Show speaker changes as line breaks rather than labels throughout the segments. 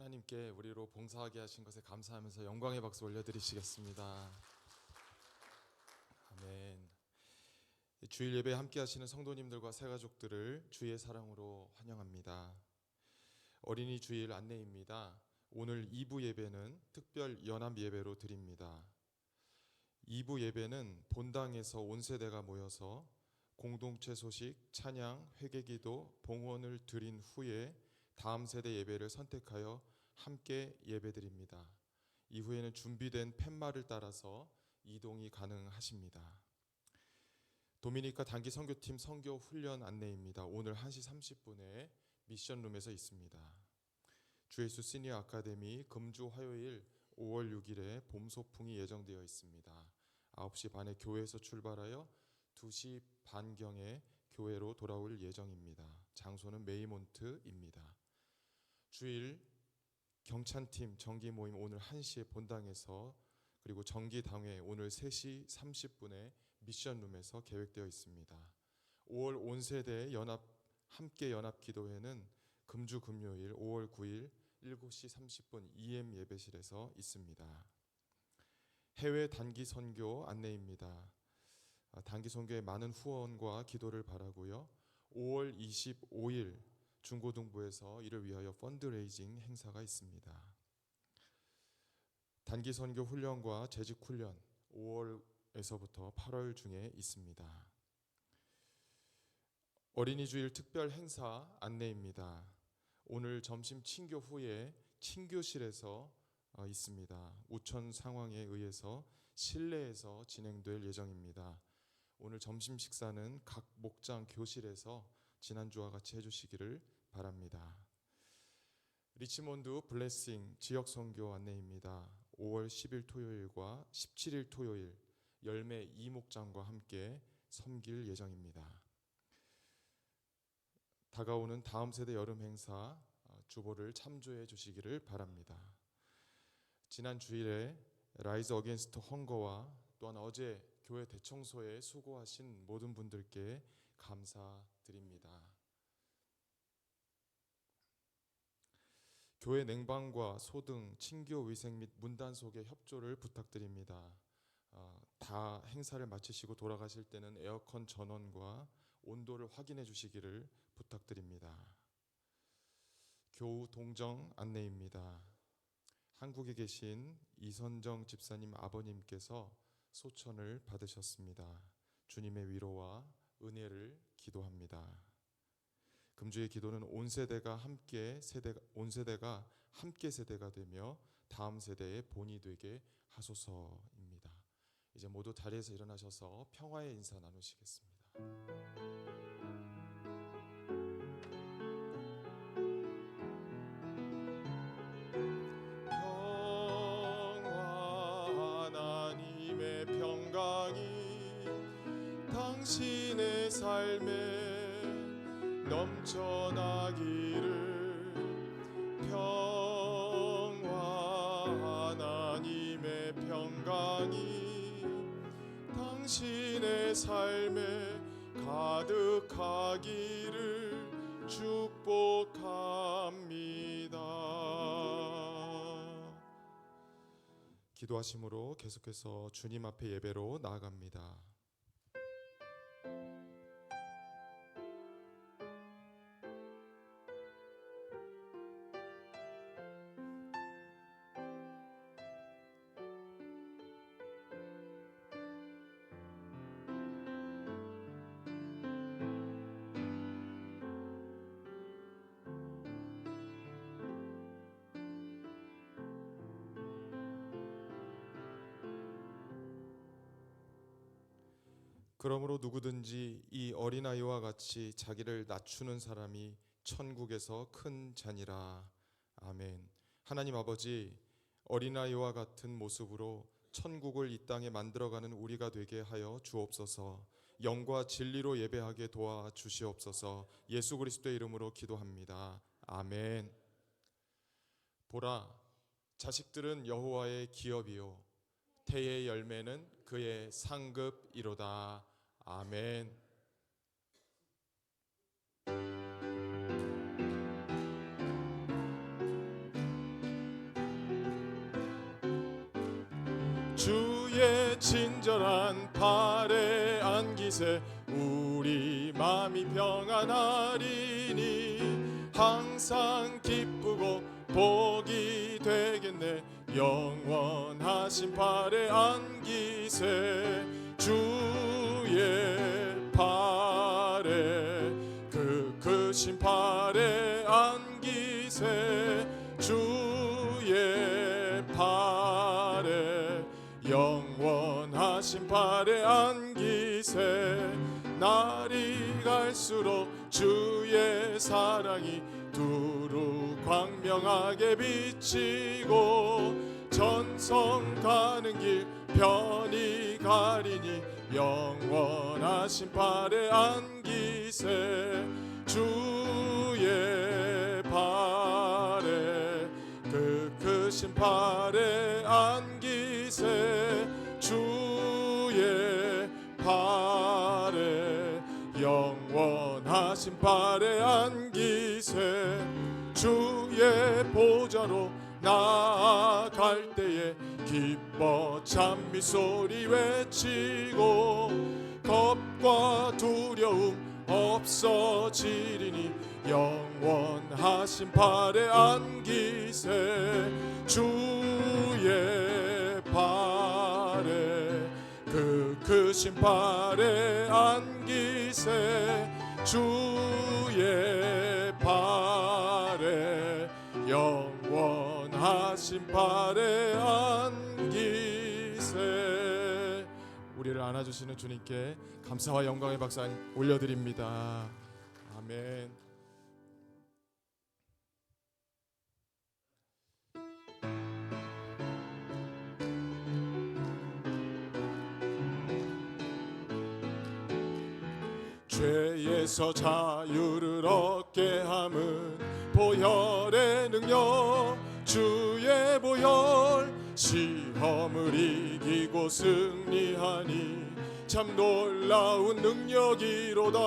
하나님께 우리로 봉사하게 하신 것에 감사하면서 영광의 박수 올려드리시겠습니다. 아멘. 주일 예배에 함께 하시는 성도님들과 새가족들을 주의 사랑으로 환영합니다. 어린이 주일 안내입니다. 오늘 2부 예배는 특별 연합 예배로 드립니다. 2부 예배는 본당에서 온 세대가 모여서 공동체 소식, 찬양, 회개기도, 봉헌을 드린 후에 다음 세대 예배를 선택하여 함께 예배드립니다. 이후에는 준비된 팻말을 따라서 이동이 가능하십니다. 도미니카 단기 선교팀 선교 훈련 안내입니다. 오늘 1시 30분에 미션룸에서 있습니다. 주 예수 시니어 아카데미 금주 화요일 5월 6일에 봄 소풍이 예정되어 있습니다. 9시 반에 교회에서 출발하여 2시 반경에 교회로 돌아올 예정입니다. 장소는 메이몬트입니다. 주일 경찬팀 정기 모임 오늘 1시에 본당에서, 그리고 정기당회 오늘 3시 30분에 미션룸에서 계획되어 있습니다. 5월 온세대 함께 연합 기도회는 금주 금요일 5월 9일 7시 30분 EM 예배실에서 있습니다. 해외 단기 선교 안내입니다. 단기 선교에 많은 후원과 기도를 바라고요. 5월 25일 중고등부에서 이를 위하여 펀드레이징 행사가 있습니다. 단기 선교 훈련과 재직 훈련 5월에서부터 8월 중에 있습니다. 어린이 주일 특별 행사 안내입니다. 오늘 점심 친교 후에 친교실에서 있습니다. 우천 상황에 의해서 실내에서 진행될 예정입니다. 오늘 점심 식사는 각 목장 교실에서 지난주와 같이 해주시기를 바랍니다. 리치몬드 블레싱 지역 선교 안내입니다. 5월 10일 토요일과 17일 토요일 열매 2목장과 함께 섬길 예정입니다. 다가오는 다음 세대 여름 행사 주보를 참조해 주시기를 바랍니다. 지난 주일에 라이즈 어게인스트 헝거와 또한 어제 교회 대청소에 수고하신 모든 분들께 감사드립니다. 교회 냉방과 소등, 친교 위생 및 문단 속의 협조를 부탁드립니다. 다 행사를 마치시고 돌아가실 때는 에어컨 전원과 온도를 확인해 주시기를 부탁드립니다. 교우 동정 안내입니다. 한국에 계신 이선정 집사님 아버님께서 소천을 받으셨습니다. 주님의 위로와 은혜를 기도합니다. 금주의 기도는 온 세대가 함께 세대가 되며 다음 세대의 본이 되게 하소서입니다. 이제 모두 자리에서 일어나셔서 평화의 인사 나누시겠습니다. 평화, 하나님의 평강이 당신의 삶에 넘쳐나기를. 평화, 하나님의 평강이 당신의 삶에 가득하기를 축복합니다. 기도하심으로 계속해서 주님 앞에 예배로 나아갑니다. 그러므로 누구든지 이 어린아이와 같이 자기를 낮추는 사람이 천국에서 큰 자니라. 아멘. 하나님 아버지, 어린아이와 같은 모습으로 천국을 이 땅에 만들어가는 우리가 되게 하여 주옵소서. 영과 진리로 예배하게 도와 주시옵소서. 예수 그리스도의 이름으로 기도합니다. 아멘. 보라, 자식들은 여호와의 기업이요 태의 열매는 그의 상급이로다. 아멘. 주의 친절한 팔에 안기세 우리 맘이 평안하리니 항상 기쁘고 복이 되겠네 영원하신 팔에 안기세 주의 팔에 그 크신 팔에 안기세 주의 팔에 영원하신 팔에 안기세 날이 갈수록 주의 사랑이 두루 광명하게 비치고 전성 가는 길 편히 가리니 영원하신 팔에 안기세 주의 팔에 그 크신 팔에 안기세 주의 팔에 영원하신 팔에 안기세 주의 보좌로 나아갈 때에 기뻐 찬미 소리 외치고 겁과 두려움 없어지리니 영원하신 팔에 안기세 주의 팔에 그 크신 팔에 안기세 주의 팔에 영원하신 팔에 안기세 우리를 안아주시는 주님께 감사와 영광의 박수 올려드립니다. 아멘. 죄에서 자유를 얻게 함은 보혈의 능력 주의 보혈 시험을 이기고 승리하니 참 놀라운 능력이로다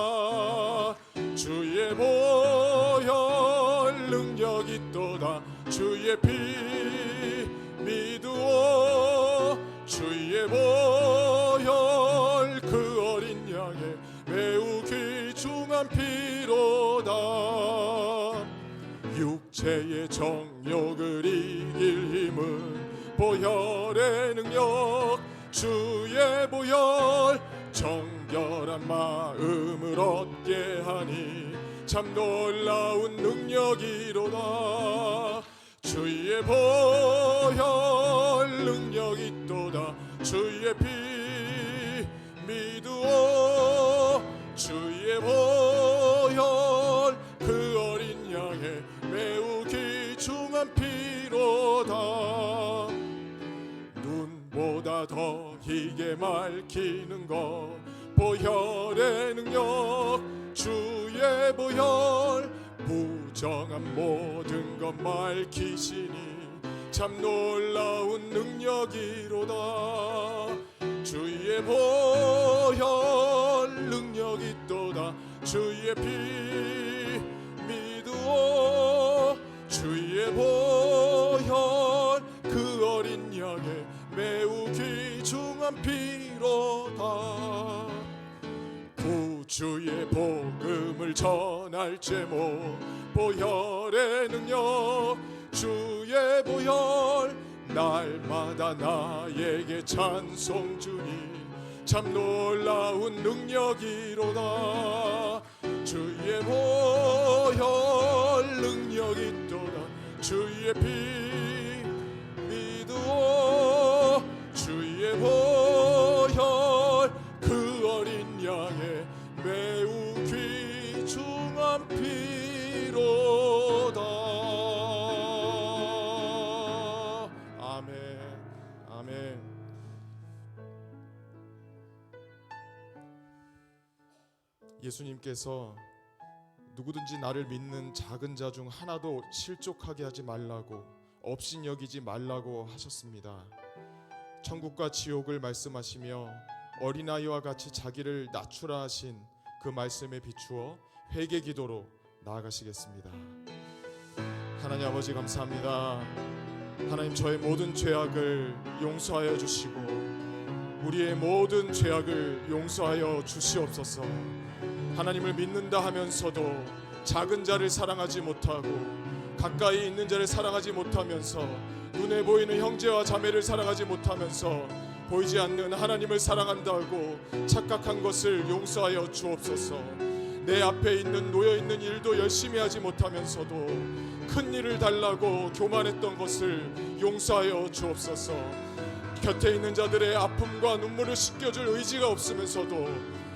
주의 보혈 능력이 있도다 주의 피 믿으오 주의 보혈 그 어린 양의 매우 귀중한 피로다 육체의 정욕을 이길 힘은 보혈의 능력 주의 보혈 정결한 마음을 얻게 하니 참 놀라운 능력이로다 주의 보혈 능력이 있도다 주의 피 믿으오 주의 보혈 그 어린 양의 매우 귀중한 피로다 눈보다 더 희게 맑히는 것 보혈의 능력 주의 보혈 부정한 모든 것 밝히시니 참 놀라운 능력이로다 주의 보혈 능력이 있도다 주의 피 믿으오 주의 보혈 그 어린 양의 매우 귀중한 피로다 구주의 복음을 전할 제목 보혈의 능력 주의 보혈 날마다 나에게 찬송 주니 참 놀라운 능력이로다 주의 보혈 능력이 있도다 주의 피 믿으오 주의 보혈 그 어린 양의 매우 귀중한 피로다 아멘 아멘. 예수님께서 누구든지 나를 믿는 작은 자 중 하나도 실족하게 하지 말라고 업신여기지 말라고 하셨습니다. 천국과 지옥을 말씀하시며 어린아이와 같이 자기를 낮추라 하신 그 말씀에 비추어 회개 기도로 나아가시겠습니다. 하나님 아버지 감사합니다. 하나님, 저의 모든 죄악을 용서하여 주시고 우리의 모든 죄악을 용서하여 주시옵소서. 하나님을 믿는다 하면서도 작은 자를 사랑하지 못하고 가까이 있는 자를 사랑하지 못하면서 눈에 보이는 형제와 자매를 사랑하지 못하면서 보이지 않는 하나님을 사랑한다고 착각한 것을 용서하여 주옵소서. 내 앞에 있는 놓여있는 일도 열심히 하지 못하면서도 큰 일을 달라고 교만했던 것을 용서하여 주옵소서. 곁에 있는 자들의 아픔과 눈물을 씻겨줄 의지가 없으면서도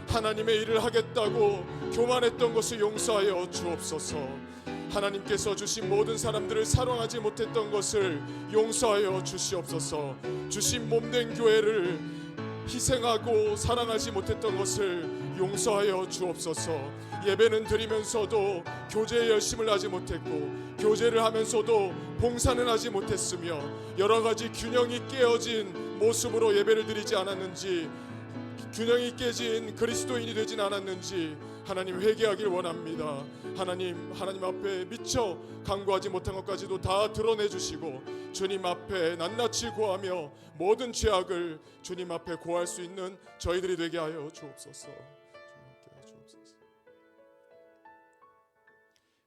하나님의 일을 하겠다고 교만했던 것을 용서하여 주옵소서. 하나님께서 주신 모든 사람들을 사랑하지 못했던 것을 용서하여 주시옵소서. 주신 몸된 교회를 희생하고 사랑하지 못했던 것을 용서하여 주옵소서. 예배는 드리면서도 교제에 열심을 하지 못했고 교제를 하면서도 봉사는 하지 못했으며 여러 가지 균형이 깨어진 모습으로 예배를 드리지 않았는지, 균형이 깨진 그리스도인이 되진 않았는지 하나님 회개하길 원합니다. 하나님 앞에 미처 간구하지 못한 것까지도 다 드러내 주시고 주님 앞에 낱낱이 고하며 모든 죄악을 주님 앞에 고할 수 있는 저희들이 되게 하여 주옵소서.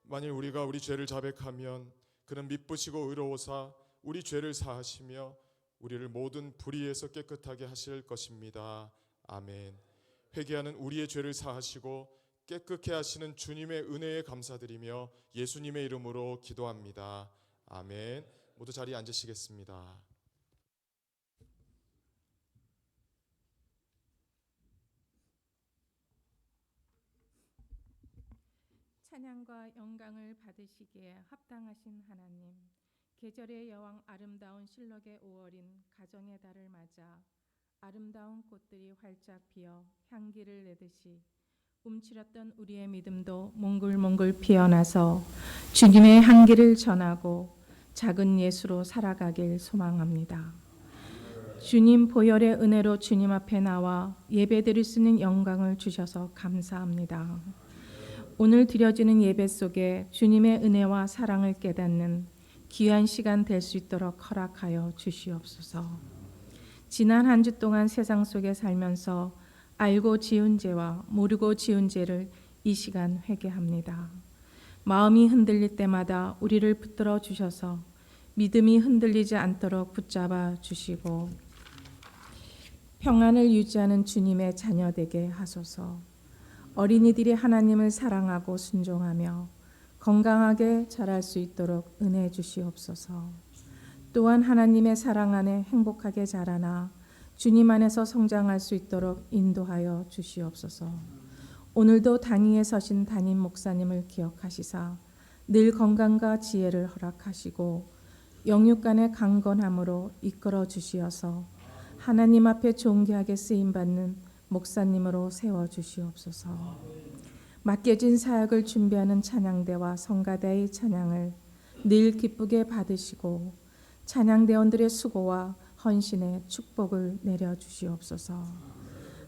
만일 우리가 우리 죄를 자백하면 그는 미쁘시고 의로우사 우리 죄를 사하시며 우리를 모든 불의에서 깨끗하게 하실 것입니다. 아멘. 회개하는 우리의 죄를 사하시고 깨끗게 하시는 주님의 은혜에 감사드리며 예수님의 이름으로 기도합니다. 아멘. 모두 자리에 앉으시겠습니다.
찬양과 영광을 받으시기에 합당하신 하나님, 계절의 여왕 아름다운 실록의 5월인 가정의 달을 맞아 아름다운 꽃들이 활짝 피어 향기를 내듯이 움츠렸던 우리의 믿음도 몽글몽글 피어나서 주님의 향기를 전하고 작은 예수로 살아가길 소망합니다. 주님 보혈의 은혜로 주님 앞에 나와 예배드릴 수 있는 영광을 주셔서 감사합니다. 오늘 드려지는 예배 속에 주님의 은혜와 사랑을 깨닫는 귀한 시간 될 수 있도록 허락하여 주시옵소서. 지난 한 주 동안 세상 속에 살면서 알고 지은 죄와 모르고 지은 죄를 이 시간 회개합니다. 마음이 흔들릴 때마다 우리를 붙들어 주셔서 믿음이 흔들리지 않도록 붙잡아 주시고 평안을 유지하는 주님의 자녀 되게 하소서. 어린이들이 하나님을 사랑하고 순종하며 건강하게 자랄 수 있도록 은혜 주시옵소서. 또한 하나님의 사랑 안에 행복하게 자라나 주님 안에서 성장할 수 있도록 인도하여 주시옵소서. 오늘도 단위에 서신 담임 목사님을 기억하시사 늘 건강과 지혜를 허락하시고 영육간의 강건함으로 이끌어 주시어서 하나님 앞에 존귀하게 쓰임받는 목사님으로 세워주시옵소서. 맡겨진 사역을 준비하는 찬양대와 성가대의 찬양을 늘 기쁘게 받으시고 찬양대원들의 수고와 헌신의 축복을 내려주시옵소서.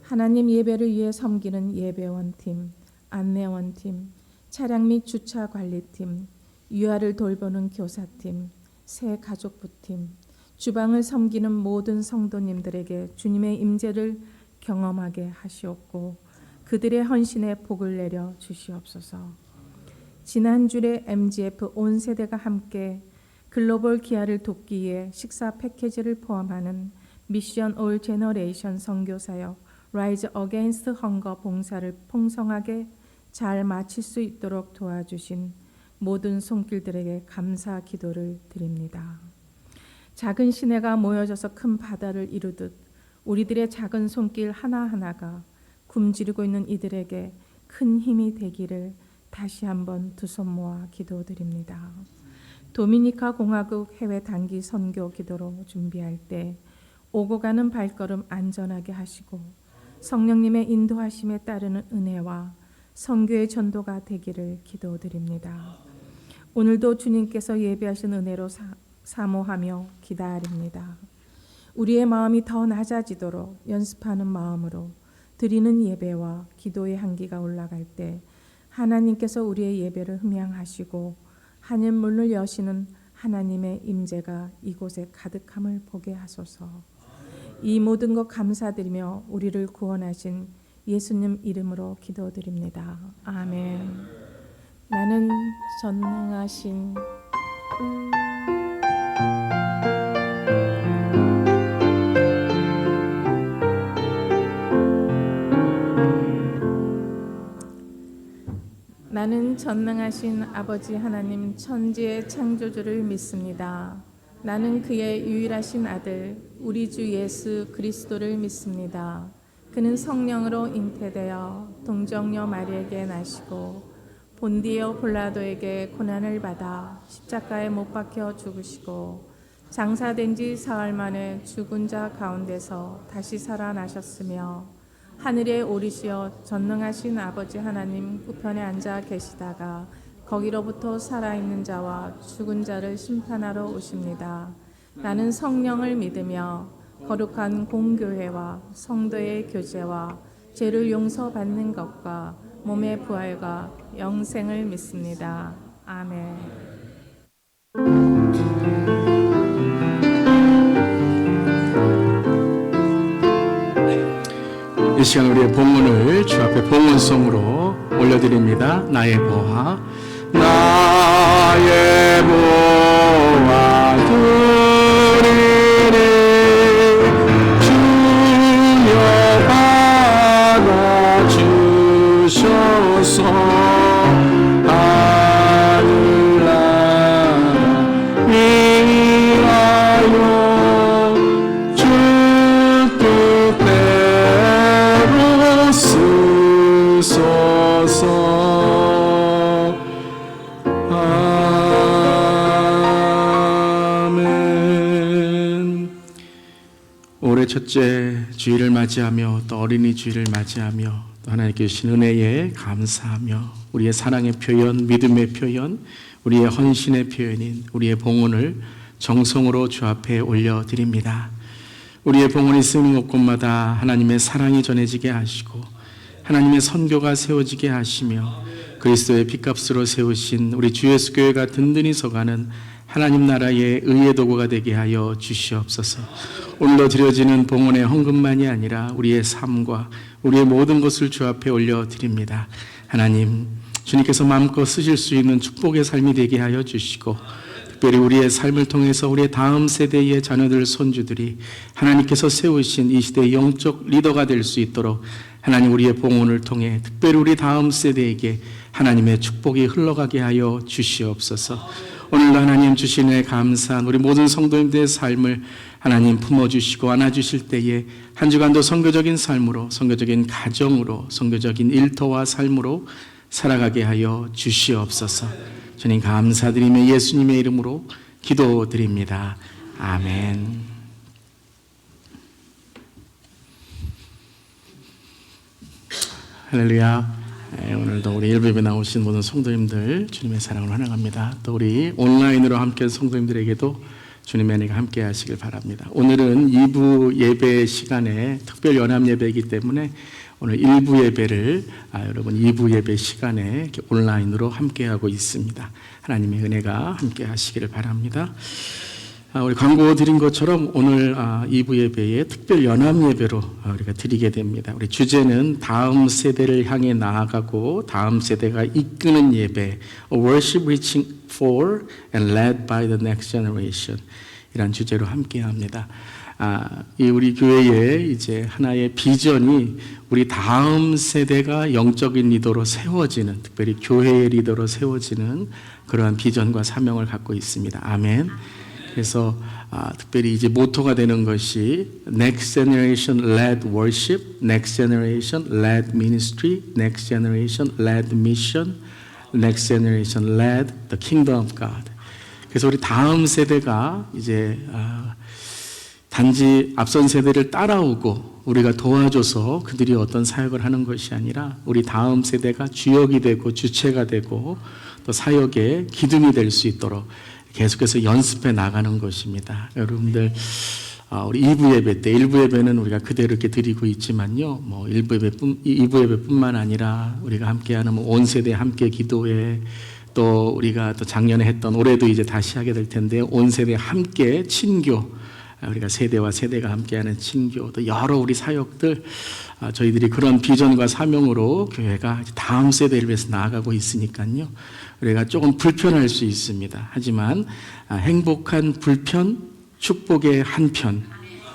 하나님 예배를 위해 섬기는 예배원팀, 안내원팀, 차량 및 주차관리팀, 유아를 돌보는 교사팀, 새 가족부팀, 주방을 섬기는 모든 성도님들에게 주님의 임재를 경험하게 하시옵고 그들의 헌신에 복을 내려 주시옵소서. 지난주에 MGF 온 세대가 함께 글로벌 기아를 돕기 위해 식사 패키지를 포함하는 미션 올 제너레이션 선교사역 라이즈 어게인스트 헝거 봉사를 풍성하게 잘 마칠 수 있도록 도와주신 모든 손길들에게 감사 기도를 드립니다. 작은 시내가 모여져서 큰 바다를 이루듯 우리들의 작은 손길 하나하나가 굶주리고 있는 이들에게 큰 힘이 되기를 다시 한번 두 손 모아 기도드립니다. 도미니카 공화국 해외 단기 선교 기도로 준비할 때 오고 가는 발걸음 안전하게 하시고 성령님의 인도하심에 따르는 은혜와 선교의 전도가 되기를 기도드립니다. 오늘도 주님께서 예배하신 은혜로 사모하며 기다립니다. 우리의 마음이 더 낮아지도록 연습하는 마음으로 드리는 예배와 기도의 향기가 올라갈 때 하나님께서 우리의 예배를 흠양하시고 하늘 문을 여시는 하나님의 임재가 이곳에 가득함을 보게 하소서. 이 모든 것 감사드리며 우리를 구원하신 예수님 이름으로 기도드립니다. 아멘. 나는 전능하신 나는 전능하신 아버지 하나님 천지의 창조주를 믿습니다. 나는 그의 유일하신 아들 우리 주 예수 그리스도를 믿습니다. 그는 성령으로 잉태되어 동정녀 마리에게 나시고 본디오 빌라도에게 고난을 받아 십자가에 못 박혀 죽으시고 장사된 지 사흘 만에 죽은 자 가운데서 다시 살아나셨으며 하늘에 오르시어 전능하신 아버지 하나님 우편에 앉아 계시다가 거기로부터 살아있는 자와 죽은 자를 심판하러 오십니다. 나는 성령을 믿으며 거룩한 공교회와 성도의 교제와 죄를 용서받는 것과 몸의 부활과 영생을 믿습니다. 아멘.
이 시간 우리의 본문을 주 앞에 봉헌송으로 올려드립니다. 나의 보화, 나의 보화 드리니 주여 받아주소서. 하늘나라 위하여 주 뜻대로 쓰소서. 아멘. 올해 첫째 주일을 맞이하며 또 어린이 주일을 맞이하며 또 하나님께 주신 은혜에 감사하며 우리의 사랑의 표현, 믿음의 표현, 우리의 헌신의 표현인 우리의 봉헌을 정성으로 주 앞에 올려드립니다. 우리의 봉헌이 쓰는 곳곳마다 하나님의 사랑이 전해지게 하시고 하나님의 선교가 세워지게 하시며 그리스도의 핏값으로 세우신 우리 주 예수 교회가 든든히 서가는 하나님 나라의 의의 도구가 되게 하여 주시옵소서. 오늘도 드려지는 봉헌의 헌금만이 아니라 우리의 삶과 우리의 모든 것을 주 앞에 올려드립니다. 하나님, 주님께서 마음껏 쓰실 수 있는 축복의 삶이 되게 하여 주시고 특별히 우리의 삶을 통해서 우리의 다음 세대의 자녀들, 손주들이 하나님께서 세우신 이 시대의 영적 리더가 될 수 있도록 하나님 우리의 봉헌을 통해 특별히 우리 다음 세대에게 하나님의 축복이 흘러가게 하여 주시옵소서. 오늘도 하나님 주시는 감사한 우리 모든 성도님들의 삶을 하나님 품어주시고 안아주실 때에 한 주간도 선교적인 삶으로, 선교적인 가정으로, 선교적인 일터와 삶으로 살아가게 하여 주시옵소서. 주님 감사드리며 예수님의 이름으로 기도드립니다. 아멘. 할렐루야. 오늘도 우리 일부에 나오신 모든 성도님들 주님의 사랑을 환영합니다. 또 우리 온라인으로 함께 성도님들에게도 주님의 은혜가 함께 하시길 바랍니다. 오늘은 2부 예배 시간에 특별 연합 예배이기 때문에 오늘 1부 예배를 여러분 2부 예배 시간에 이렇게 온라인으로 함께 하고 있습니다. 하나님의 은혜가 함께 하시기를 바랍니다. 우리 광고 드린 것처럼 오늘 2부 예배에 특별 연합 예배로 우리가 드리게 됩니다. 우리 주제는 다음 세대를 향해 나아가고 다음 세대가 이끄는 예배, A worship reaching for and led by the next generation 이란 주제로 함께 합니다. 이 우리 교회의 이제 하나의 비전이 우리 다음 세대가 영적인 리더로 세워지는, 특별히 교회의 리더로 세워지는 그러한 비전과 사명을 갖고 있습니다. 아멘. 그래서 특별히 이제 모토가 되는 것이 Next Generation Led Worship, Next Generation Led Ministry, Next Generation Led Mission, Next Generation Led the Kingdom of God. 그래서 우리 다음 세대가 이제 단지 앞선 세대를 따라오고 우리가 도와줘서 그들이 어떤 사역을 하는 것이 아니라 우리 다음 세대가 주역이 되고 주체가 되고 또 사역의 기둥이 될 수 있도록 계속해서 연습해 나가는 것입니다. 여러분들 우리 2부 예배 때 1부 예배는 우리가 그대로 이렇게 드리고 있지만요. 2부 예배뿐만 아니라 우리가 함께하는 온 세대 함께 기도회, 또 또 우리가 또 작년에 했던 올해도 이제 다시 하게 될 텐데요. 온 세대 함께 친교, 우리가 세대와 세대가 함께하는 친교, 또 여러 우리 사역들, 저희들이 그런 비전과 사명으로 교회가 다음 세대를 위해서 나아가고 있으니까요. 우리가 조금 불편할 수 있습니다. 하지만 행복한 불편, 축복의 한편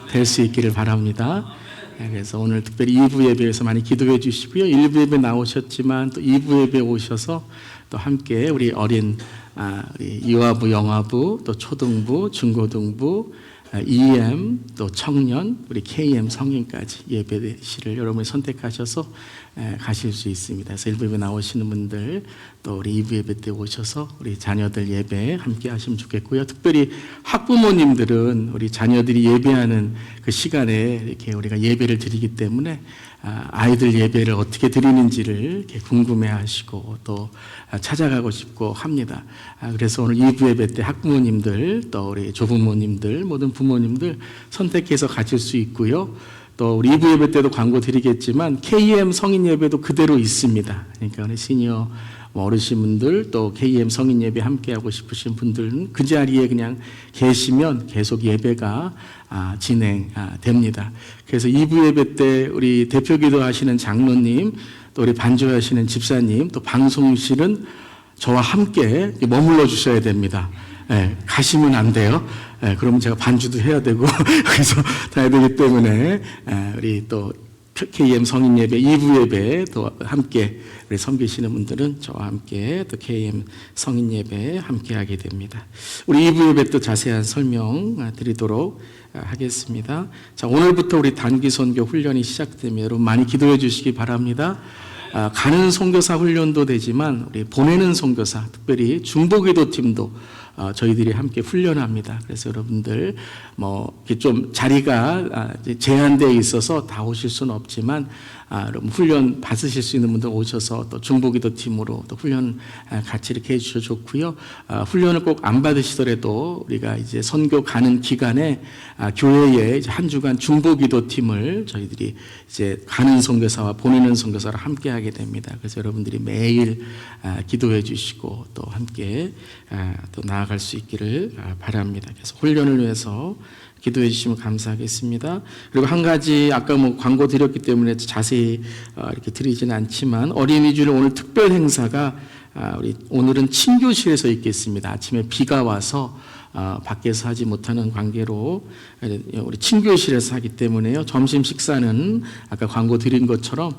될 수 있기를 바랍니다. 그래서 오늘 특별히 2부 예배에서 많이 기도해 주시고요. 1부 예배 나오셨지만 또 2부 예배 오셔서 또 함께 우리 어린 우리 유아부, 영아부, 또 초등부, 중고등부, EM, 또 청년, 우리 KM 성인까지 예배실을 여러분이 선택하셔서 가실 수 있습니다. 그래서 1부 예배 나오시는 분들 또 우리 2부 예배 때 오셔서 우리 자녀들 예배 함께 하시면 좋겠고요. 특별히 학부모님들은 우리 자녀들이 예배하는 그 시간에 이렇게 우리가 예배를 드리기 때문에 아이들 예배를 어떻게 드리는지를 이렇게 궁금해하시고 또 찾아가고 싶고 합니다. 그래서 오늘 2부 예배 때 학부모님들 또 우리 조부모님들 모든 부모님들 선택해서 가실 수 있고요. 또 우리 2부 예배 때도 광고 드리겠지만 KM 성인 예배도 그대로 있습니다. 그러니까 우리 시니어 어르신분들 또 KM 성인 예배 함께하고 싶으신 분들은 그 자리에 그냥 계시면 계속 예배가 진행됩니다. 그래서 2부 예배 때 우리 대표 기도하시는 장로님 또 우리 반주하시는 집사님 또 방송실은 저와 함께 머물러 주셔야 됩니다. 가시면 안 돼요. 그러면 제가 반주도 해야 되고 그래서 해야 되기 때문에 우리 또 KM 성인 예배 2부 예배 또 함께 우리 섬기시는 분들은 저와 함께 또 KM 성인 예배 함께 하게 됩니다. 우리 2부 예배 또 자세한 설명 드리도록 하겠습니다. 자, 오늘부터 우리 단기 선교 훈련이 시작되면 여러분 많이 기도해 주시기 바랍니다. 가는 선교사 훈련도 되지만 우리 보내는 선교사 특별히 중보기도 팀도 저희들이 함께 훈련합니다. 그래서 여러분들 뭐 이렇게 좀 자리가 제한되어 있어서 다 오실 수는 없지만 여러분 훈련 받으실 수 있는 분들 오셔서 또 중보기도 팀으로 또 훈련 같이 이렇게 해주셔도 좋고요. 훈련을 꼭 안 받으시더라도 우리가 이제 선교 가는 기간에 교회에 한 주간 중보기도 팀을 저희들이 이제 가는 선교사와 보내는 선교사를 함께 하게 됩니다. 그래서 여러분들이 매일 기도해 주시고 또 함께 또 나아갈 수 있기를 바랍니다. 그래서 훈련을 위해서 기도해 주시면 감사하겠습니다. 그리고 한 가지 아까 뭐 광고 드렸기 때문에 자세히 이렇게 드리지는 않지만 어린이 주일 오늘 특별 행사가 우리 오늘은 친교실에서 있겠습니다. 아침에 비가 와서 밖에서 하지 못하는 관계로 우리 친교실에서 하기 때문에요. 점심 식사는 아까 광고 드린 것처럼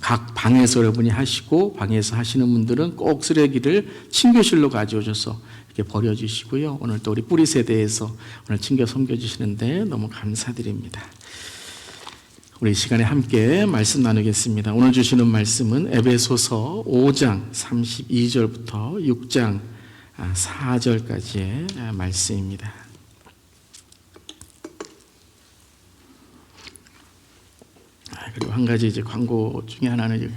각 방에서 여러분이 하시고 방에서 하시는 분들은 꼭 쓰레기를 친교실로 가져오셔서 이렇게 버려주시고요. 오늘 또 우리 뿌리 세대에서 오늘 친교 섬겨주시는데 너무 감사드립니다. 우리 이 시간에 함께 말씀 나누겠습니다. 오늘 주시는 말씀은 에베소서 5장 32절부터 6장 4절까지의 말씀입니다. 그리고 한 가지 이제 광고 중에 하나는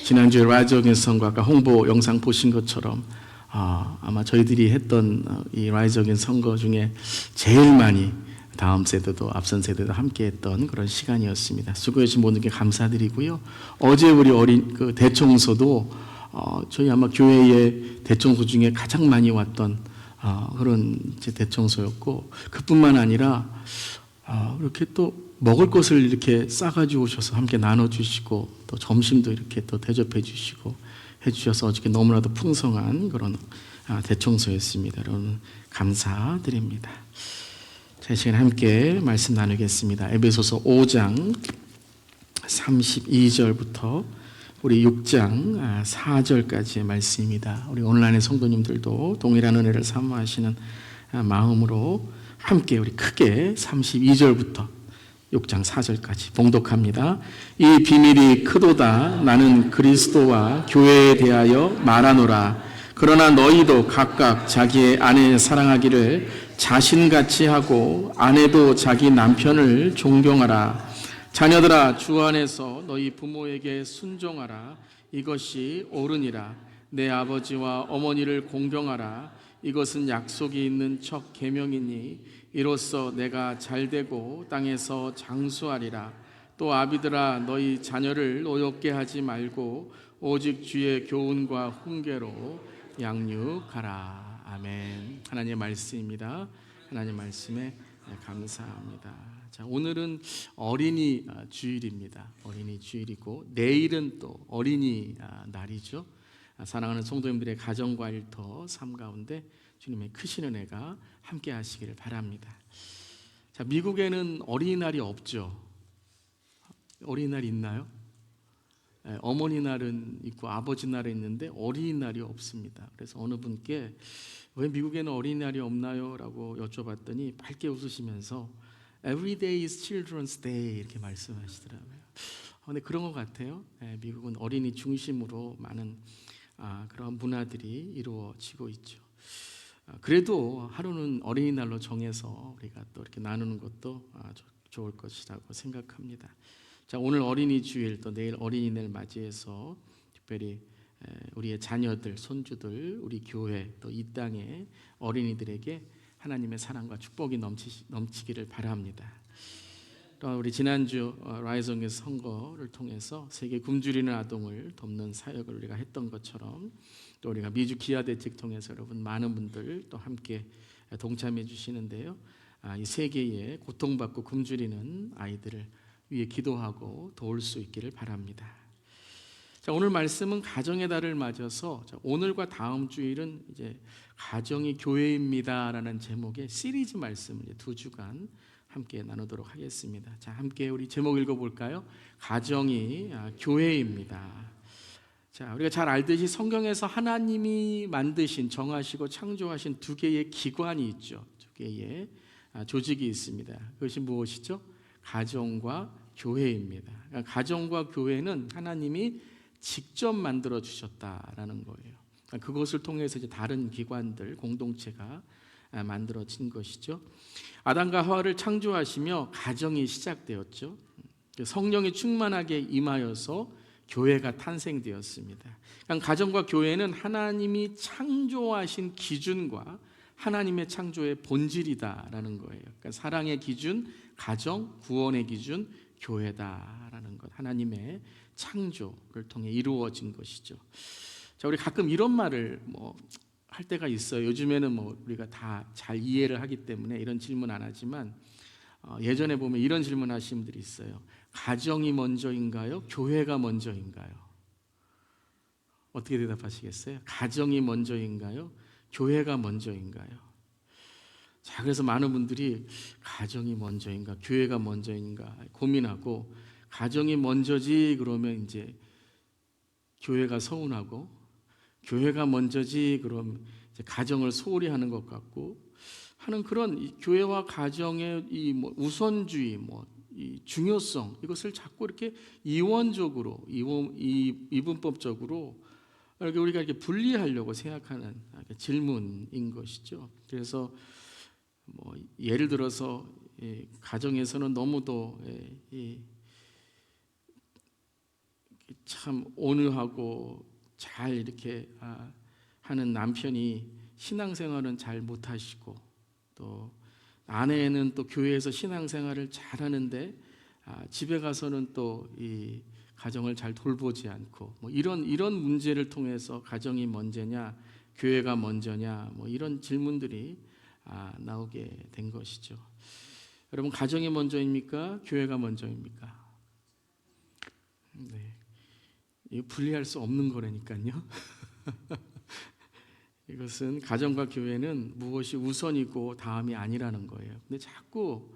지난주에 라이저긴 선거 아까 홍보 영상 보신 것처럼 아마 저희들이 했던 이 라이저긴 선거 중에 제일 많이 다음 세대도 앞선 세대도 함께했던 그런 시간이었습니다. 수고해주신 모든께 감사드리고요. 어제 우리 어린 그 대청소도 저희 아마 교회의 대청소 중에 가장 많이 왔던 그런 대청소였고 그뿐만 아니라 이렇게 또 먹을 것을 이렇게 싸가지고 오셔서 함께 나눠주시고 또 점심도 이렇게 또 대접해 주시고 해주셔서 어저께 너무나도 풍성한 그런 대청소였습니다. 여러분 감사드립니다. 자, 이 시간 함께 말씀 나누겠습니다. 에베소서 5장 32절부터 우리 6장 4절까지의 말씀입니다. 우리 온라인의 성도님들도 동일한 은혜를 사모하시는 마음으로 함께 우리 크게 32절부터 6장 4절까지 봉독합니다. 이 비밀이 크도다. 나는 그리스도와 교회에 대하여 말하노라. 그러나 너희도 각각 자기의 아내 사랑하기를 자신같이 하고 아내도 자기 남편을 존경하라. 자녀들아 주 안에서 너희 부모에게 순종하라. 이것이 옳으니라. 내 아버지와 어머니를 공경하라. 이것은 약속이 있는 첫 계명이니 이로써 내가 잘되고 땅에서 장수하리라. 또 아비들아 너희 자녀를 노엽게 하지 말고 오직 주의 교훈과 훈계로 양육하라. 아멘. 하나님의 말씀입니다. 하나님 말씀에 감사합니다. 자, 오늘은 어린이 주일입니다. 어린이 주일이고 내일은 또 어린이 날이죠. 사랑하는 성도님들의 가정과 일터 삶 가운데 주님의 크신 은혜가 함께 하시기를 바랍니다. 자, 미국에는 어린이날이 없죠. 어린이날 있나요? 어머니날은 있고 아버지날은 있는데 어린이날이 없습니다. 그래서 어느 분께 왜 미국에는 어린이날이 없나요? 라고 여쭤봤더니 밝게 웃으시면서 Every day is Children's Day 이렇게 말씀하시더라고요. 근데 그런 것 같아요. 미국은 어린이 중심으로 많은 그런 문화들이 이루어지고 있죠. 그래도 하루는 어린이날로 정해서 우리가 또 이렇게 나누는 것도 좋을 것이라고 생각합니다. 자, 오늘 어린이 주일 또 내일 어린이날 맞이해서 특별히 우리의 자녀들, 손주들, 우리 교회 또 이 땅의 어린이들에게 하나님의 사랑과 축복이 넘치기를 바랍니다. 또 우리 지난주 라이즈 선거를 통해서 세계 굶주리는 아동을 돕는 사역을 우리가 했던 것처럼 또 우리가 미주 기아 대책 통해서 여러분 많은 분들 또 함께 동참해 주시는데요. 이 세계에 고통받고 굶주리는 아이들을 위해 기도하고 도울 수 있기를 바랍니다. 자, 오늘 말씀은 가정의 달을 맞아서 오늘과 다음 주일은 이제 가정이 교회입니다라는 제목의 시리즈 말씀을 2주간 함께 나누도록 하겠습니다. 자, 함께 우리 제목 읽어볼까요? 가정이 교회입니다. 자, 우리가 잘 알듯이 성경에서 하나님이 만드신 정하시고 창조하신 2개의 기관이 있죠. 2개의 조직이 있습니다. 그것이 무엇이죠? 가정과 교회입니다. 그러니까 가정과 교회는 하나님이 직접 만들어 주셨다라는 거예요. 그러니까 그것을 통해서 이제 다른 기관들, 공동체가 만들어진 것이죠. 아담과 하와를 창조하시며 가정이 시작되었죠. 성령이 충만하게 임하여서 교회가 탄생되었습니다. 그러니까 가정과 교회는 하나님이 창조하신 기준과 하나님의 창조의 본질이다라는 거예요. 그러니까 사랑의 기준, 가정, 구원의 기준, 교회다라는 것. 하나님의 창조를 통해 이루어진 것이죠. 자, 우리 가끔 이런 말을 할 때가 있어요. 요즘에는 우리가 다 잘 이해를 하기 때문에 이런 질문 안 하지만 예전에 보면 이런 질문 하신 분들이 있어요. 가정이 먼저인가요? 교회가 먼저인가요? 어떻게 대답하시겠어요? 가정이 먼저인가요? 교회가 먼저인가요? 자, 그래서 많은 분들이 가정이 먼저인가, 교회가 먼저인가 고민하고 가정이 먼저지 그러면 이제 교회가 서운하고 교회가 먼저지 그럼 이제 가정을 소홀히 하는 것 같고 하는 그런 교회와 가정의 이 우선주의, 이 중요성 이것을 자꾸 이렇게 이원적으로, 이분법적으로 이렇게 우리가 이렇게 분리하려고 생각하는 질문인 것이죠. 그래서 예를 들어서 가정에서는 너무도 참 온유하고 잘 이렇게 하는 남편이 신앙생활은 잘 못하시고 또 아내는 또 교회에서 신앙생활을 잘 하는데 집에 가서는 또 이 가정을 잘 돌보지 않고 이런 문제를 통해서 가정이 먼저냐 교회가 먼저냐 이런 질문들이 나오게 된 것이죠. 여러분, 가정이 먼저입니까? 교회가 먼저입니까? 네, 이거 분리할 수 없는 거라니까요. 이것은 가정과 교회는 무엇이 우선이고 다음이 아니라는 거예요. 근데 자꾸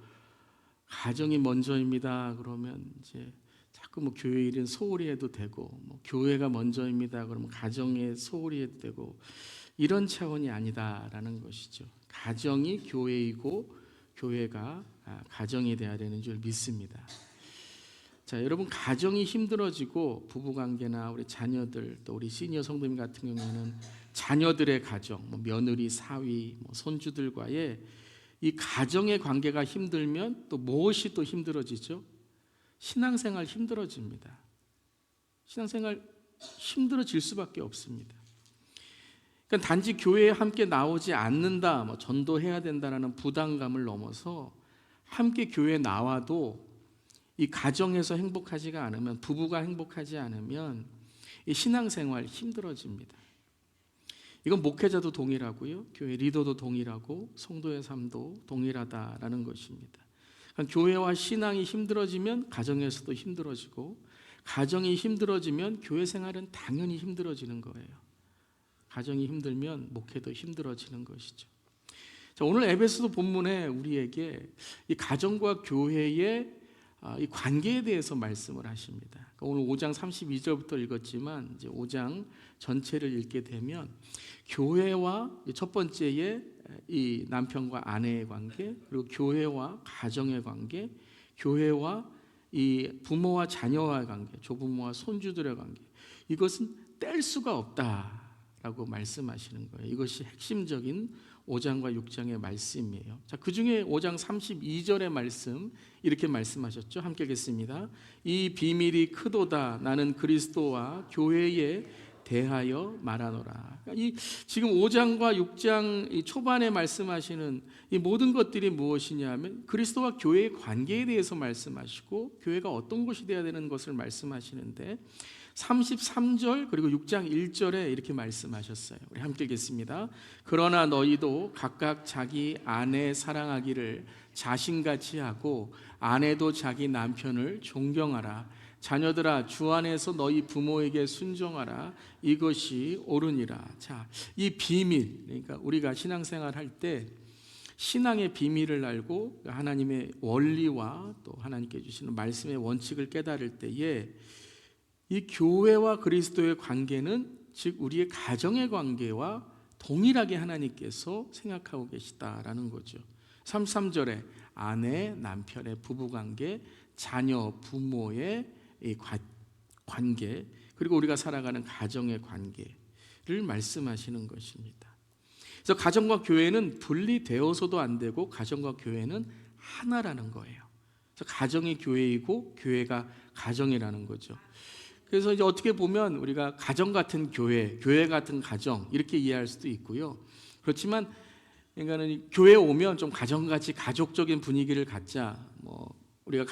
가정이 먼저입니다. 그러면 이제 자꾸 교회 일은 소홀히 해도 되고 교회가 먼저입니다. 그러면 가정에 소홀히 해도 되고 이런 차원이 아니다라는 것이죠. 가정이 교회이고 교회가 가정이 되어야 되는 줄 믿습니다. 자, 여러분, 가정이 힘들어지고 부부관계나 우리 자녀들 또 우리 시니어 성도님 같은 경우에는 자녀들의 가정, 며느리, 사위, 손주들과의 이 가정의 관계가 힘들면 또 무엇이 또 힘들어지죠? 신앙생활 힘들어집니다. 신앙생활 힘들어질 수밖에 없습니다. 그러니까 단지 교회에 함께 나오지 않는다, 전도해야 된다라는 부담감을 넘어서 함께 교회에 나와도 이 가정에서 행복하지가 않으면, 부부가 행복하지 않으면 이 신앙생활 힘들어집니다. 이건 목회자도 동일하고요, 교회 리더도 동일하고 성도의 삶도 동일하다라는 것입니다. 그러니까 교회와 신앙이 힘들어지면 가정에서도 힘들어지고, 가정이 힘들어지면 교회 생활은 당연히 힘들어지는 거예요. 가정이 힘들면 목회도 힘들어지는 것이죠. 자, 오늘 에베소서 본문에 우리에게 이 가정과 교회의 이 관계에 대해서 말씀을 하십니다. 그러니까 오늘 5장 32절부터 읽었지만 이제 5장 전체를 읽게 되면 교회와 첫 번째의 이 남편과 아내의 관계, 그리고 교회와 가정의 관계, 교회와 이 부모와 자녀와의 관계, 조부모와 손주들의 관계, 이것은 뗄 수가 없다라고 말씀하시는 거예요. 이것이 핵심적인 5장과 6장의 말씀이에요. 자, 그 중에 5장 32절의 말씀 이렇게 말씀하셨죠. 함께 읽겠습니다. 이 비밀이 크도다. 나는 그리스도와 교회에 대하여 말하노라. 이 지금 5장과 6장 이 초반에 말씀하시는 이 모든 것들이 무엇이냐면 그리스도와 교회의 관계에 대해서 말씀하시고 교회가 어떤 것이 되어야 되는 것을 말씀하시는데 33절 그리고 6장 1절에 이렇게 말씀하셨어요. 우리 함께 읽겠습니다. 그러나 너희도 각각 자기 아내 사랑하기를 자신같이 하고 아내도 자기 남편을 존경하라. 자녀들아 주 안에서 너희 부모에게 순종하라. 이것이 옳으니라. 자, 이 비밀, 그러니까 우리가 신앙생활 할 때 신앙의 비밀을 알고 하나님의 원리와 또 하나님께 주시는 말씀의 원칙을 깨달을 때에 이 교회와 그리스도의 관계는 즉 우리의 가정의 관계와 동일하게 하나님께서 생각하고 계시다라는 거죠. 33절에 아내, 남편의 부부관계, 자녀, 부모의 이 관계, 그리고 우리가 살아가는 가정의 관계를 말씀하시는 것입니다. 그래서 가정과 교회는 분리되어서도 안 되고 가정과 교회는 하나라는 거예요. 그래서 가정이 교회이고 교회가 가정이라는 거죠. 그래서 이제 어떻게 보면 우리가 가정 같은 교회, 교회 같은 가정 이렇게 이해할 수도 있고요. 그렇지만 그러니까는 교회에 오면 좀 가정같이 가족적인 분위기를 갖자. 뭐 우리가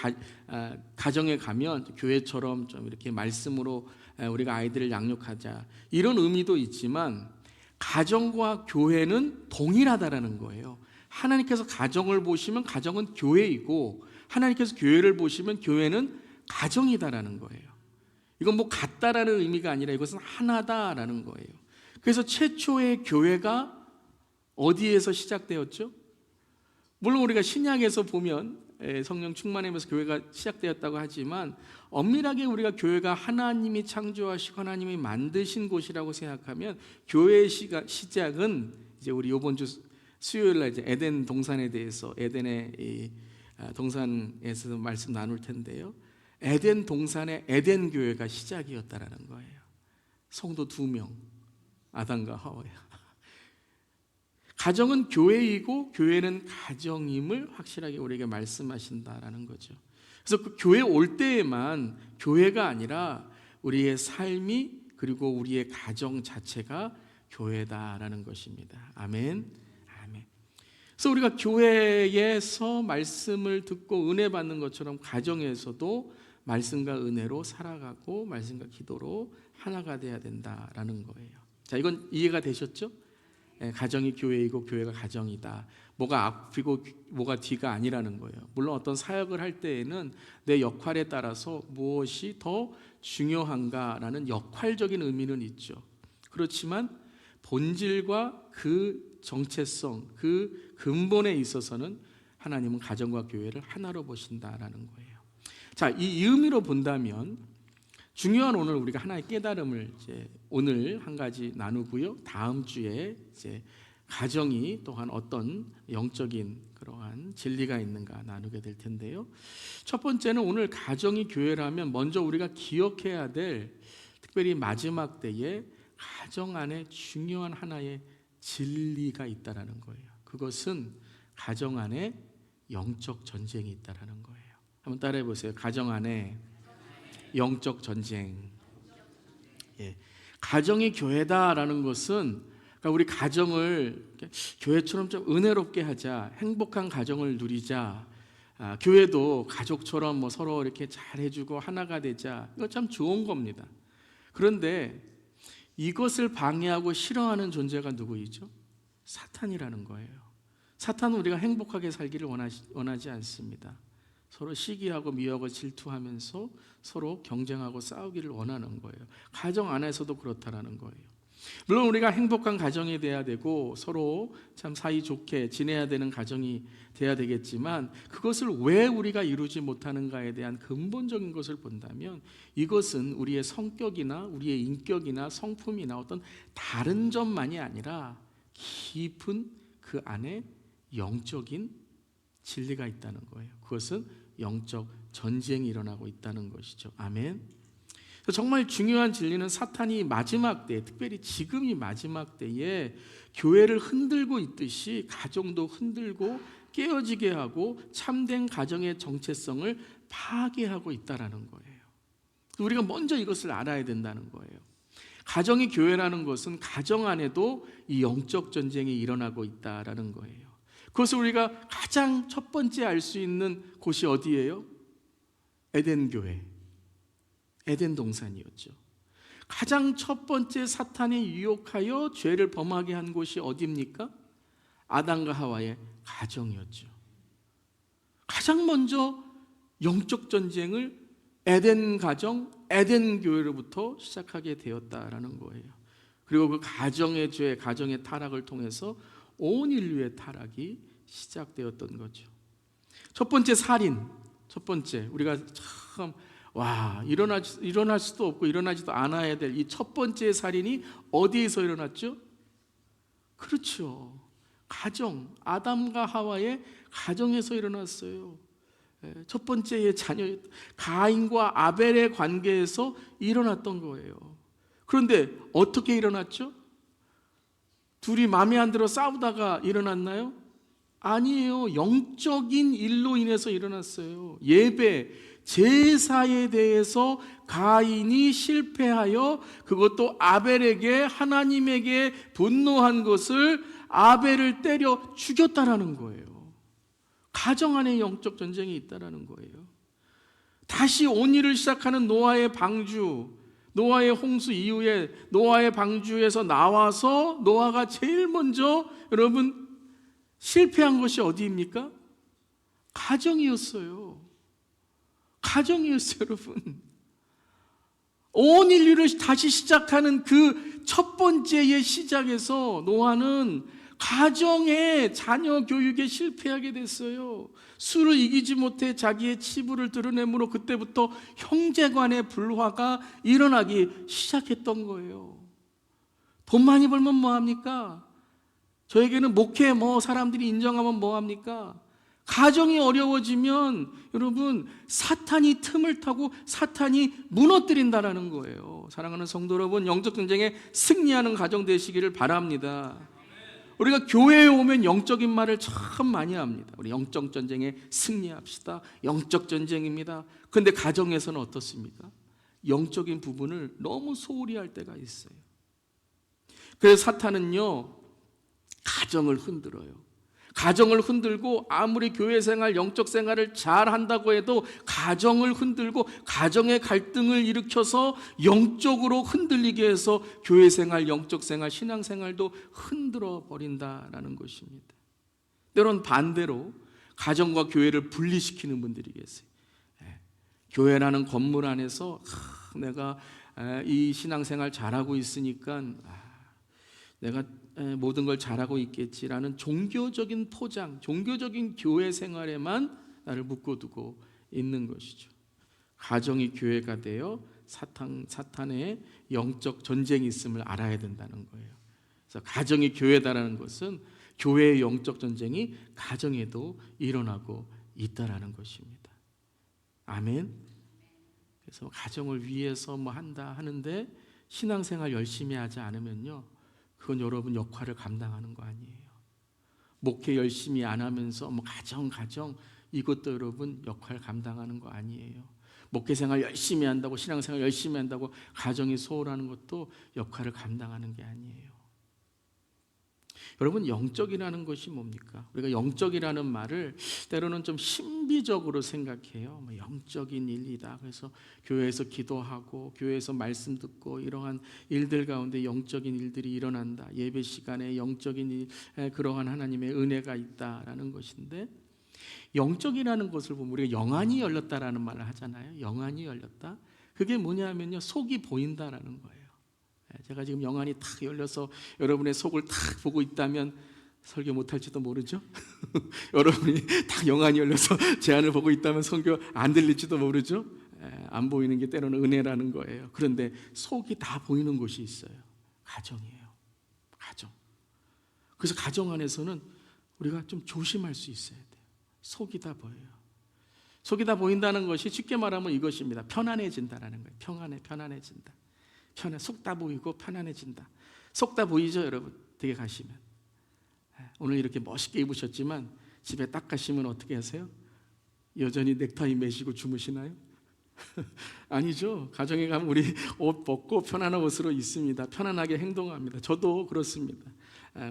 가정에 가면 교회처럼 좀 이렇게 말씀으로 우리가 아이들을 양육하자 이런 의미도 있지만 가정과 교회는 동일하다라는 거예요. 하나님께서 가정을 보시면 가정은 교회이고 하나님께서 교회를 보시면 교회는 가정이다라는 거예요. 이건 뭐 같다라는 의미가 아니라 이것은 하나다라는 거예요. 그래서 최초의 교회가 어디에서 시작되었죠? 물론 우리가 신약에서 보면 성령 충만하면서 교회가 시작되었다고 하지만 엄밀하게 우리가 교회가 하나님이 창조하시고 하나님이 만드신 곳이라고 생각하면 교회의 시작은 이제 우리 이번 주 수요일 날 이제 에덴 동산에 대해서 에덴의 이 동산에서 말씀 나눌 텐데요. 에덴 동산의 에덴 교회가 시작이었다라는 거예요. 성도 2명, 아담과 하와야. 가정은 교회이고 교회는 가정임을 확실하게 우리에게 말씀하신다라는 거죠. 그래서 그 교회 올 때에만 교회가 아니라 우리의 삶이 그리고 우리의 가정 자체가 교회다라는 것입니다. 아멘. 아멘. 그래서 우리가 교회에서 말씀을 듣고 은혜 받는 것처럼 가정에서도 말씀과 은혜로 살아가고 말씀과 기도로 하나가 돼야 된다라는 거예요. 자, 이건 이해가 되셨죠? 가정이 교회이고 교회가 가정이다. 뭐가 앞이고 뭐가 뒤가 아니라는 거예요. 물론 어떤 사역을 할 때에는 내 역할에 따라서 무엇이 더 중요한가라는 역할적인 의미는 있죠. 그렇지만 본질과 그 정체성, 그 근본에 있어서는 하나님은 가정과 교회를 하나로 보신다라는 거예요. 자, 이 의미로 본다면 중요한 오늘 우리가 하나의 깨달음을 이제 오늘 한 가지 나누고요. 다음 주에 이제 가정이 또한 어떤 영적인 그러한 진리가 있는가 나누게 될 텐데요. 첫 번째는 오늘 가정이 교회라면 먼저 우리가 기억해야 될 특별히 마지막 때에 가정 안에 중요한 하나의 진리가 있다라는 거예요. 그것은 가정 안에 영적 전쟁이 있다라는 거예요. 한번 따라해 보세요. 가정 안에 영적 전쟁. 예. 가정이 교회다라는 것은 그러니까 우리 가정을 교회처럼 좀 은혜롭게 하자, 행복한 가정을 누리자. 교회도 가족처럼 뭐 서로 이렇게 잘 해주고 하나가 되자. 이거 참 좋은 겁니다. 그런데 이것을 방해하고 싫어하는 존재가 누구이죠? 사탄이라는 거예요. 사탄은 우리가 행복하게 살기를 원하지 않습니다. 서로 시기하고 미워하고 질투하면서 서로 경쟁하고 싸우기를 원하는 거예요. 가정 안에서도 그렇다라는 거예요. 물론 우리가 행복한 가정이 돼야 되고 서로 참 사이좋게 지내야 되는 가정이 돼야 되겠지만, 그것을 왜 우리가 이루지 못하는가에 대한 근본적인 것을 본다면 이것은 우리의 성격이나 우리의 인격이나 성품이나 어떤 다른 점만이 아니라 깊은 그 안에 영적인 진리가 있다는 거예요. 그것은 영적 전쟁이 일어나고 있다는 것이죠. 아멘. 정말 중요한 진리는 사탄이 마지막 때, 특별히 지금이 마지막 때에 교회를 흔들고 있듯이 가정도 흔들고 깨어지게 하고 참된 가정의 정체성을 파괴하고 있다는 거예요. 우리가 먼저 이것을 알아야 된다는 거예요. 가정이 교회라는 것은 가정 안에도 이 영적 전쟁이 일어나고 있다는 거예요. 그것을 우리가 가장 첫 번째 알 수 있는 곳이 어디예요? 에덴 교회, 에덴 동산이었죠. 가장 첫 번째 사탄이 유혹하여 죄를 범하게 한 곳이 어디입니까? 아담과 하와의 가정이었죠. 가장 먼저 영적 전쟁을 에덴 가정, 에덴 교회로부터 시작하게 되었다라는 거예요. 그리고 그 가정의 죄, 가정의 타락을 통해서 온 인류의 타락이 시작되었던 거죠. 첫 번째 살인, 첫 번째 우리가 참 일어날 수도 없고 일어나지도 않아야 될 이 첫 번째 살인이 어디에서 일어났죠? 그렇죠. 가정, 아담과 하와의 가정에서 일어났어요. 첫 번째의 자녀 가인과 아벨의 관계에서 일어났던 거예요. 그런데 어떻게 일어났죠? 둘이 마음에 안 들어 싸우다가 일어났나요? 아니에요. 영적인 일로 인해서 일어났어요. 예배, 제사에 대해서 가인이 실패하여 그것도 아벨에게, 하나님에게 분노한 것을 아벨을 때려 죽였다라는 거예요. 가정 안에 영적 전쟁이 있다라는 거예요. 다시 온 일을 시작하는 노아의 방주, 노아의 홍수 이후에 노아의 방주에서 나와서 노아가 제일 먼저 여러분 실패한 것이 어디입니까? 가정이었어요. 가정이었어요, 여러분. 온 인류를 다시 시작하는 그 첫 번째의 시작에서 노아는 가정의 자녀 교육에 실패하게 됐어요. 술을 이기지 못해 자기의 치부를 드러내므로 그때부터 형제간의 불화가 일어나기 시작했던 거예요. 돈 많이 벌면 뭐합니까? 저에게는 목회 사람들이 인정하면 뭐합니까? 가정이 어려워지면 여러분 사탄이 틈을 타고 사탄이 무너뜨린다라는 거예요. 사랑하는 성도 여러분, 영적 전쟁에 승리하는 가정 되시기를 바랍니다. 우리가 교회에 오면 영적인 말을 참 많이 합니다. 우리 영적 전쟁에 승리합시다. 영적 전쟁입니다. 그런데 가정에서는 어떻습니까? 영적인 부분을 너무 소홀히 할 때가 있어요. 그래서 사탄은요 가정을 흔들어요. 가정을 흔들고 아무리 교회 생활, 영적 생활을 잘 한다고 해도 가정을 흔들고 가정의 갈등을 일으켜서 영적으로 흔들리게 해서 교회 생활, 영적 생활, 신앙 생활도 흔들어 버린다라는 것입니다. 때론 반대로 가정과 교회를 분리시키는 분들이 계세요. 교회라는 건물 안에서 내가 이 신앙 생활 잘하고 있으니까 내가 모든 걸 잘하고 있겠지라는 종교적인 포장, 종교적인 교회 생활에만 나를 묶어두고 있는 것이죠. 가정이 교회가 되어 사탄의 영적 전쟁이 있음을 알아야 된다는 거예요. 그래서 가정이 교회다라는 것은 교회의 영적 전쟁이 가정에도 일어나고 있다라는 것입니다. 아멘. 그래서 가정을 위해서 한다 하는데 신앙생활 열심히 하지 않으면요, 그건 여러분 역할을 감당하는 거 아니에요. 목회 열심히 안 하면서 가정 이것도 여러분 역할 감당하는 거 아니에요. 목회 생활 열심히 한다고, 신앙 생활 열심히 한다고 가정이 소홀하는 것도 역할을 감당하는 게 아니에요. 여러분, 영적이라는 것이 뭡니까? 우리가 영적이라는 말을 때로는 좀 신비적으로 생각해요. 뭐 영적인 일이다. 그래서 교회에서 기도하고 교회에서 말씀 듣고 이러한 일들 가운데 영적인 일들이 일어난다. 예배 시간에 영적인 일, 그러한 하나님의 은혜가 있다라는 것인데, 영적이라는 것을 보면 우리가 영안이 열렸다라는 말을 하잖아요. 영안이 열렸다. 그게 뭐냐면요, 속이 보인다라는 거예요. 제가 지금 영안이 탁 열려서 여러분의 속을 탁 보고 있다면 설교 못할지도 모르죠. 여러분이 딱 영안이 열려서 제 안을 보고 있다면 설교 안 들릴지도 모르죠. 안 보이는 게 때로는 은혜라는 거예요. 그런데 속이 다 보이는 곳이 있어요. 가정이에요. 가정. 그래서 가정 안에서는 우리가 좀 조심할 수 있어야 돼요. 속이 다 보여요. 속이 다 보인다는 것이 쉽게 말하면 이것입니다. 편안해진다라는 거예요. 편안해진다. 속 다 보이고 편안해진다. 속 다 보이죠, 여러분? 댁에 가시면. 오늘 이렇게 멋있게 입으셨지만 집에 딱 가시면 어떻게 하세요? 여전히 넥타이 매시고 주무시나요? 아니죠. 가정에 가면 우리 옷 벗고 편안한 옷으로 있습니다. 편안하게 행동합니다. 저도 그렇습니다.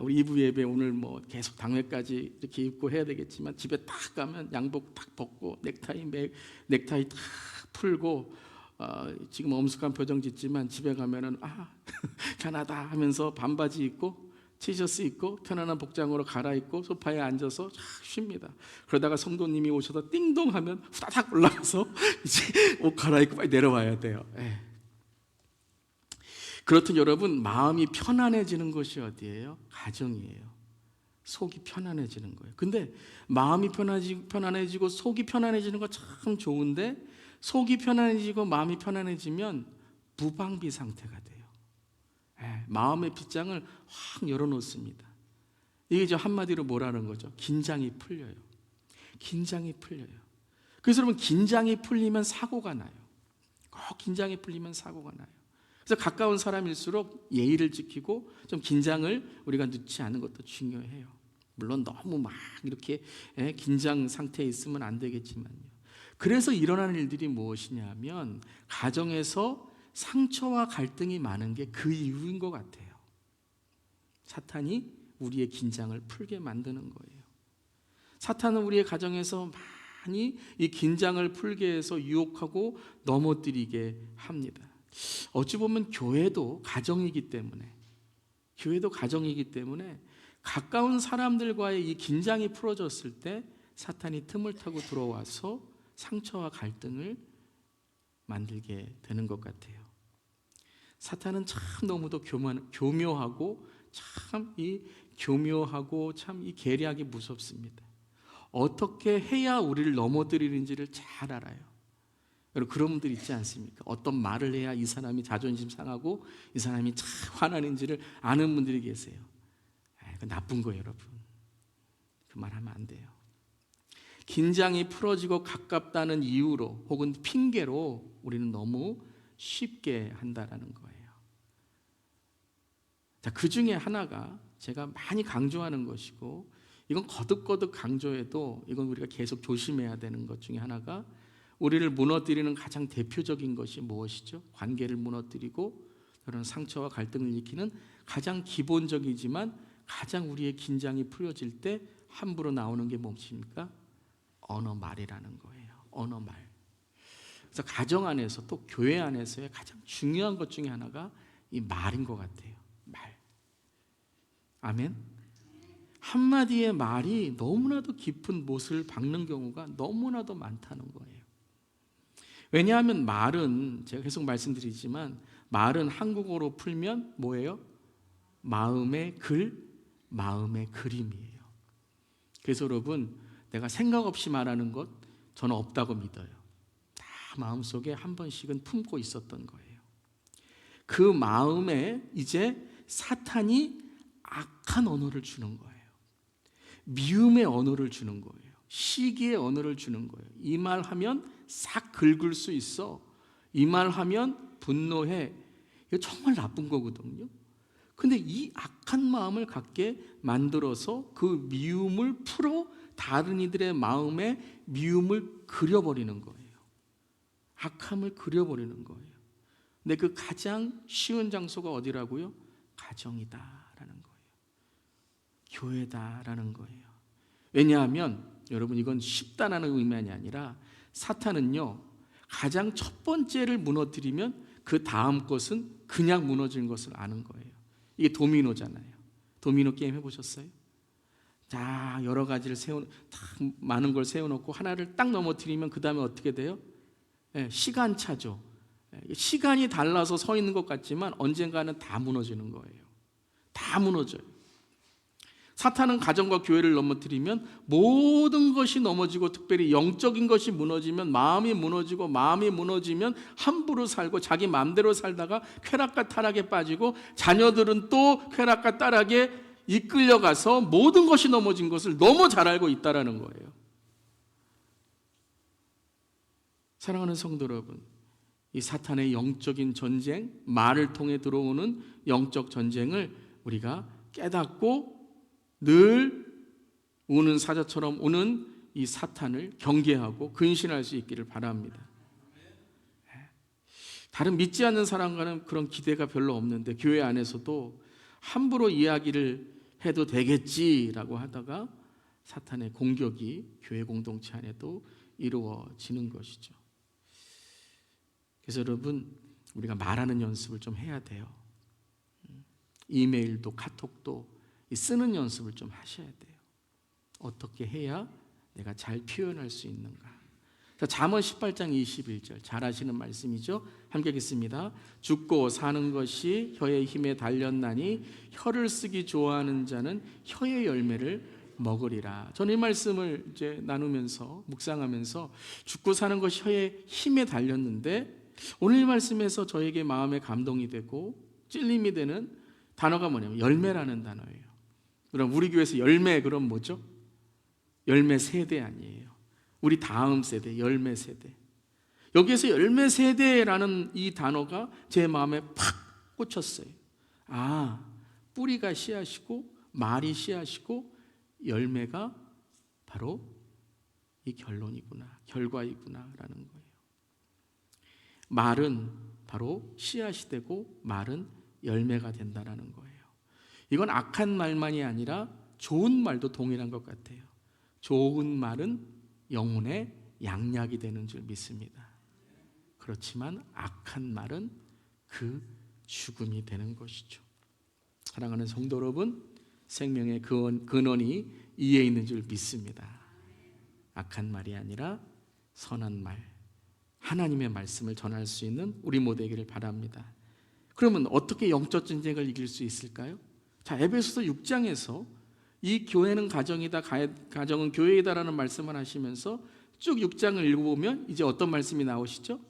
우리 이부 예배 오늘 뭐 계속 당회까지 이렇게 입고 해야 되겠지만 집에 딱 가면 양복 딱 벗고 넥타이 딱 풀고, 지금 엄숙한 표정 짓지만 집에 가면은 편하다 하면서 반바지 입고 티셔츠 입고 편안한 복장으로 갈아입고 소파에 앉아서 쫙 쉽니다. 그러다가 성도님이 오셔서 띵동 하면 후다닥 올라가서 이제 옷 갈아입고 빨리 내려와야 돼요. 그렇듯 여러분, 마음이 편안해지는 것이 어디예요? 가정이에요. 속이 편안해지는 거예요. 근데 마음이 편안해지고 속이 편안해지는 거 참 좋은데, 속이 편안해지고 마음이 편안해지면 무방비 상태가 돼요. 마음의 빗장을 확 열어놓습니다. 이게 이제 한마디로 뭐라는 거죠? 긴장이 풀려요. 긴장이 풀려요. 그래서 여러분, 긴장이 풀리면 사고가 나요. 꼭 긴장이 풀리면 사고가 나요. 그래서 가까운 사람일수록 예의를 지키고 좀 긴장을 우리가 넣지 않는 것도 중요해요. 물론 너무 막 이렇게 긴장 상태에 있으면 안 되겠지만요. 그래서 일어나는 일들이 무엇이냐면, 가정에서 상처와 갈등이 많은 게 그 이유인 것 같아요. 사탄이 우리의 긴장을 풀게 만드는 거예요. 사탄은 우리의 가정에서 많이 이 긴장을 풀게 해서 유혹하고 넘어뜨리게 합니다. 어찌 보면 교회도 가정이기 때문에 가까운 사람들과의 이 긴장이 풀어졌을 때 사탄이 틈을 타고 들어와서 상처와 갈등을 만들게 되는 것 같아요. 사탄은 참 너무도 교묘하고 참 이 계략이 무섭습니다. 어떻게 해야 우리를 넘어뜨리는지를 잘 알아요. 여러분, 그런 분들 있지 않습니까? 어떤 말을 해야 이 사람이 자존심 상하고 이 사람이 참 화나는지를 아는 분들이 계세요. 그 나쁜 거예요, 여러분. 그 말 하면 안 돼요. 긴장이 풀어지고 가깝다는 이유로 혹은 핑계로 우리는 너무 쉽게 한다라는 거예요. 자, 그 중에 하나가 제가 많이 강조하는 것이고, 이건 거듭거듭 강조해도 이건 우리가 계속 조심해야 되는 것 중에 하나가, 우리를 무너뜨리는 가장 대표적인 것이 무엇이죠? 관계를 무너뜨리고 그런 상처와 갈등을 일으키는 가장 기본적이지만 가장 우리의 긴장이 풀어질 때 함부로 나오는 게 무엇입니까? 언어말이라는 거예요. 언어말. 그래서 가정 안에서 또 교회 안에서의 가장 중요한 것 중에 하나가 이 말인 것 같아요. 말. 아멘. 한마디의 말이 너무나도 깊은 못을 박는 경우가 너무나도 많다는 거예요. 왜냐하면 말은, 제가 계속 말씀드리지만, 말은 한국어로 풀면 뭐예요? 마음의 글, 마음의 그림이에요. 그래서 여러분, 내가 생각 없이 말하는 것 저는 없다고 믿어요. 다 마음속에 한 번씩은 품고 있었던 거예요. 그 마음에 이제 사탄이 악한 언어를 주는 거예요. 미움의 언어를 주는 거예요. 시기의 언어를 주는 거예요. 이 말 하면 싹 긁을 수 있어. 이 말 하면 분노해. 이거 정말 나쁜 거거든요. 근데 이 악한 마음을 갖게 만들어서 그 미움을 풀어 다른 이들의 마음에 미움을 그려버리는 거예요. 악함을 그려버리는 거예요. 근데 그 가장 쉬운 장소가 어디라고요? 가정이다라는 거예요. 교회다라는 거예요. 왜냐하면 여러분 이건 쉽다라는 의미가 아니라 사탄은요 가장 첫 번째를 무너뜨리면 그 다음 것은 그냥 무너지는 것을 아는 거예요. 이게 도미노잖아요. 도미노 게임 해보셨어요? 자, 여러 가지를 많은 걸 세워놓고 하나를 딱 넘어뜨리면 그 다음에 어떻게 돼요? 시간차죠. 시간이 달라서 서 있는 것 같지만 언젠가는 다 무너지는 거예요. 다 무너져요. 사탄은 가정과 교회를 넘어뜨리면 모든 것이 넘어지고 특별히 영적인 것이 무너지면 마음이 무너지고 마음이 무너지면 함부로 살고 자기 마음대로 살다가 쾌락과 타락에 빠지고 자녀들은 또 쾌락과 타락에 이끌려가서 모든 것이 넘어진 것을 너무 잘 알고 있다는 거예요. 사랑하는 성도 여러분, 이 사탄의 영적인 전쟁, 말을 통해 들어오는 영적 전쟁을 우리가 깨닫고 늘 우는 사자처럼 우는 이 사탄을 경계하고 근신할 수 있기를 바랍니다. 다른 믿지 않는 사람과는 그런 기대가 별로 없는데 교회 안에서도 함부로 이야기를 해도 되겠지라고 하다가 사탄의 공격이 교회 공동체 안에도 이루어지는 것이죠. 그래서 여러분 우리가 말하는 연습을 좀 해야 돼요. 이메일도 카톡도 쓰는 연습을 좀 하셔야 돼요. 어떻게 해야 내가 잘 표현할 수 있는가. 자, 잠언 18장 21절 잘 아시는 말씀이죠. 함께 읽겠습니다. 죽고 사는 것이 혀의 힘에 달렸나니 혀를 쓰기 좋아하는 자는 혀의 열매를 먹으리라. 저는 이 말씀을 이제 나누면서 묵상하면서 죽고 사는 것이 혀의 힘에 달렸는데 오늘 이 말씀에서 저에게 마음에 감동이 되고 찔림이 되는 단어가 뭐냐면 열매라는 단어예요. 그럼 우리 교회에서 열매 그럼 뭐죠? 열매 세대 아니에요. 우리 다음 세대, 열매 세대. 여기에서 열매 세대라는 이 단어가 제 마음에 팍 꽂혔어요. 아, 뿌리가 씨앗이고 말이 씨앗이고 열매가 바로 이 결론이구나, 결과이구나라는 거예요. 말은 바로 씨앗이 되고 말은 열매가 된다라는 거예요. 이건 악한 말만이 아니라 좋은 말도 동일한 것 같아요. 좋은 말은 영혼의 양약이 되는 줄 믿습니다. 그렇지만 악한 말은 그 죽음이 되는 것이죠. 사랑하는 성도 여러분, 생명의 근원이 이에 있는 줄 믿습니다. 악한 말이 아니라 선한 말, 하나님의 말씀을 전할 수 있는 우리 모두 되기를 바랍니다. 그러면 어떻게 영적 전쟁을 이길 수 있을까요? 자, 에베소서 6장에서 이 교회는 가정이다, 가정은 교회이다라는 말씀을 하시면서 쭉 6장을 읽어보면 이제 어떤 말씀이 나오시죠?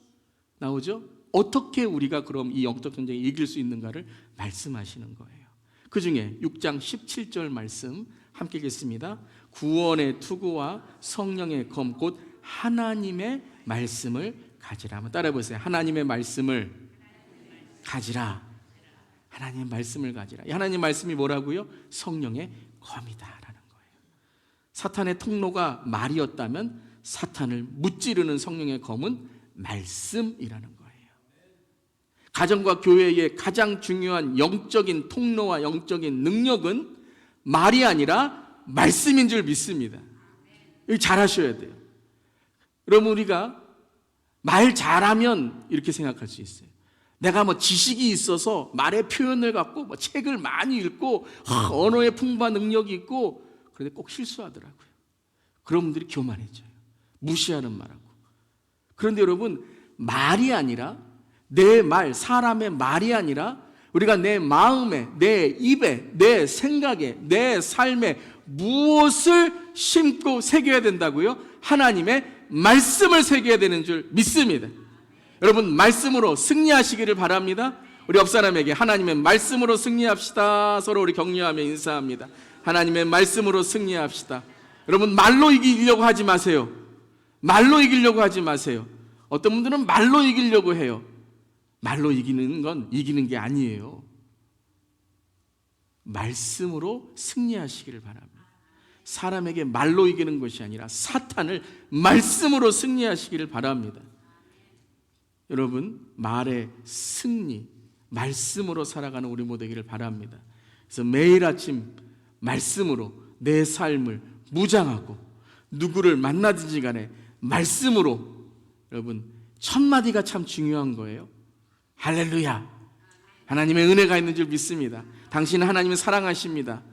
나오죠? 어떻게 우리가 그럼 이 영적 전쟁을 이길 수 있는가를 말씀하시는 거예요. 그 중에 6장 17절 말씀 함께 읽겠습니다. 구원의 투구와 성령의 검 곧 하나님의 말씀을 가지라. 한번 따라해 보세요. 하나님의 말씀을 가지라. 하나님의 말씀을 가지라. 하나님의 말씀이 뭐라고요? 성령의 검이다라는 거예요. 사탄의 통로가 말이었다면 사탄을 무찌르는 성령의 검은 말씀이라는 거예요. 가정과 교회의 가장 중요한 영적인 통로와 영적인 능력은 말이 아니라 말씀인 줄 믿습니다. 이거 잘 하셔야 돼요. 여러분, 우리가 말 잘하면 이렇게 생각할 수 있어요. 내가 뭐 지식이 있어서 말의 표현을 갖고 뭐 책을 많이 읽고 언어의 풍부한 능력이 있고, 그런데 꼭 실수하더라고요. 그런 분들이 교만해져요. 무시하는 말하고. 그런데 여러분, 말이 아니라 내 말, 사람의 말이 아니라 우리가 내 마음에, 내 입에, 내 생각에, 내 삶에 무엇을 심고 새겨야 된다고요? 하나님의 말씀을 새겨야 되는 줄 믿습니다. 여러분, 말씀으로 승리하시기를 바랍니다. 우리 옆 사람에게 하나님의 말씀으로 승리합시다. 서로 우리 격려하며 인사합니다. 하나님의 말씀으로 승리합시다. 여러분, 말로 이기려고 하지 마세요. 말로 이기려고 하지 마세요. 어떤 분들은 말로 이기려고 해요. 말로 이기는 건 이기는 게 아니에요. 말씀으로 승리하시기를 바랍니다. 사람에게 말로 이기는 것이 아니라 사탄을 말씀으로 승리하시기를 바랍니다. 여러분, 말의 승리, 말씀으로 살아가는 우리 모두 되기를 바랍니다. 그래서 매일 아침 말씀으로 내 삶을 무장하고 누구를 만나든지 간에 말씀으로, 여러분 첫 마디가 참 중요한 거예요. 할렐루야. 하나님의 은혜가 있는 줄 믿습니다. 당신은 하나님을 사랑하십니다.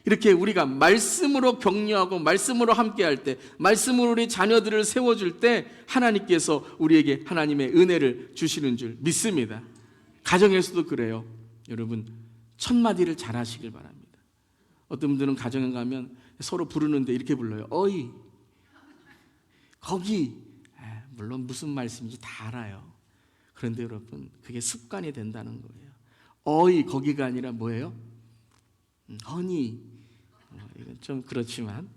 이렇게 우리가 말씀으로 격려하고 말씀으로 함께할 때, 말씀으로 우리 자녀들을 세워줄 때 하나님께서 우리에게 하나님의 은혜를 주시는 줄 믿습니다. 가정에서도 그래요. 여러분 첫 마디를 잘 하시길 바랍니다. 어떤 분들은 가정에 가면 서로 부르는데 이렇게 불러요. 어이, 거기. 물론 무슨 말씀인지 다 알아요. 그런데 여러분 그게 습관이 된다는 거예요. 어이, 거기가 아니라 뭐예요? 허니. 이건 좀 그렇지만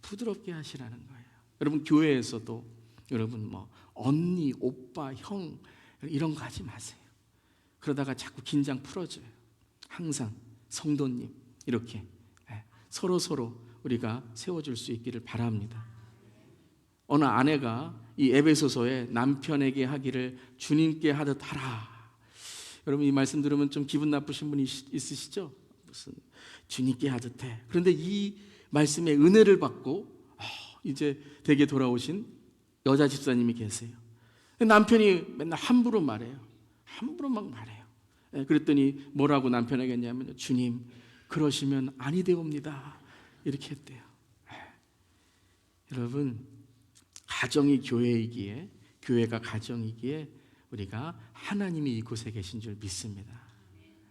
부드럽게 하시라는 거예요. 여러분 교회에서도 여러분 뭐 언니, 오빠, 형 이런 거 하지 마세요. 그러다가 자꾸 긴장 풀어져요. 항상 성도님 이렇게 서로 우리가 세워줄 수 있기를 바랍니다. 어느 아내가 이 에베소서에 남편에게 하기를 주님께 하듯 하라. 여러분 이 말씀 들으면 좀 기분 나쁘신 분이 있으시죠? 무슨 주님께 하듯 해. 그런데 이 말씀에 은혜를 받고 이제 댁에 돌아오신 여자 집사님이 계세요. 남편이 맨날 함부로 말해요. 함부로 막 말해요. 그랬더니 뭐라고 남편에게 했냐면, 주님 그러시면 아니 되옵니다. 이렇게 했대요. 여러분 가정이 교회이기에, 교회가 가정이기에 우리가 하나님이 이곳에 계신 줄 믿습니다.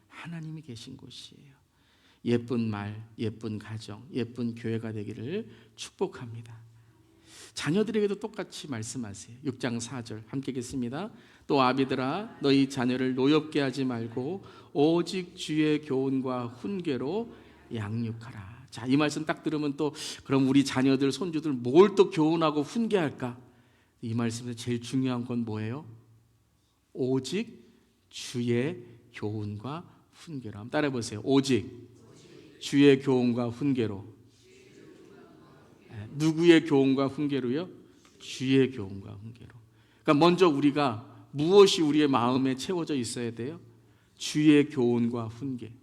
하나님이 계신 곳이에요. 예쁜 말, 예쁜 가정, 예쁜 교회가 되기를 축복합니다. 자녀들에게도 똑같이 말씀하세요. 6장 4절 함께 읽겠습니다. 또 아비들아 너희 자녀를 노엽게 하지 말고 오직 주의 교훈과 훈계로 양육하라. 자, 이 말씀 딱 들으면 또 그럼 우리 자녀들, 손주들 뭘 또 교훈하고 훈계할까? 이 말씀에서 제일 중요한 건 뭐예요? 오직 주의 교훈과 훈계로. 한번 따라해 보세요. 오직 주의 교훈과 훈계로. 누구의 교훈과 훈계로요? 주의 교훈과 훈계로. 그러니까 먼저 우리가 무엇이 우리의 마음에 채워져 있어야 돼요? 주의 교훈과 훈계,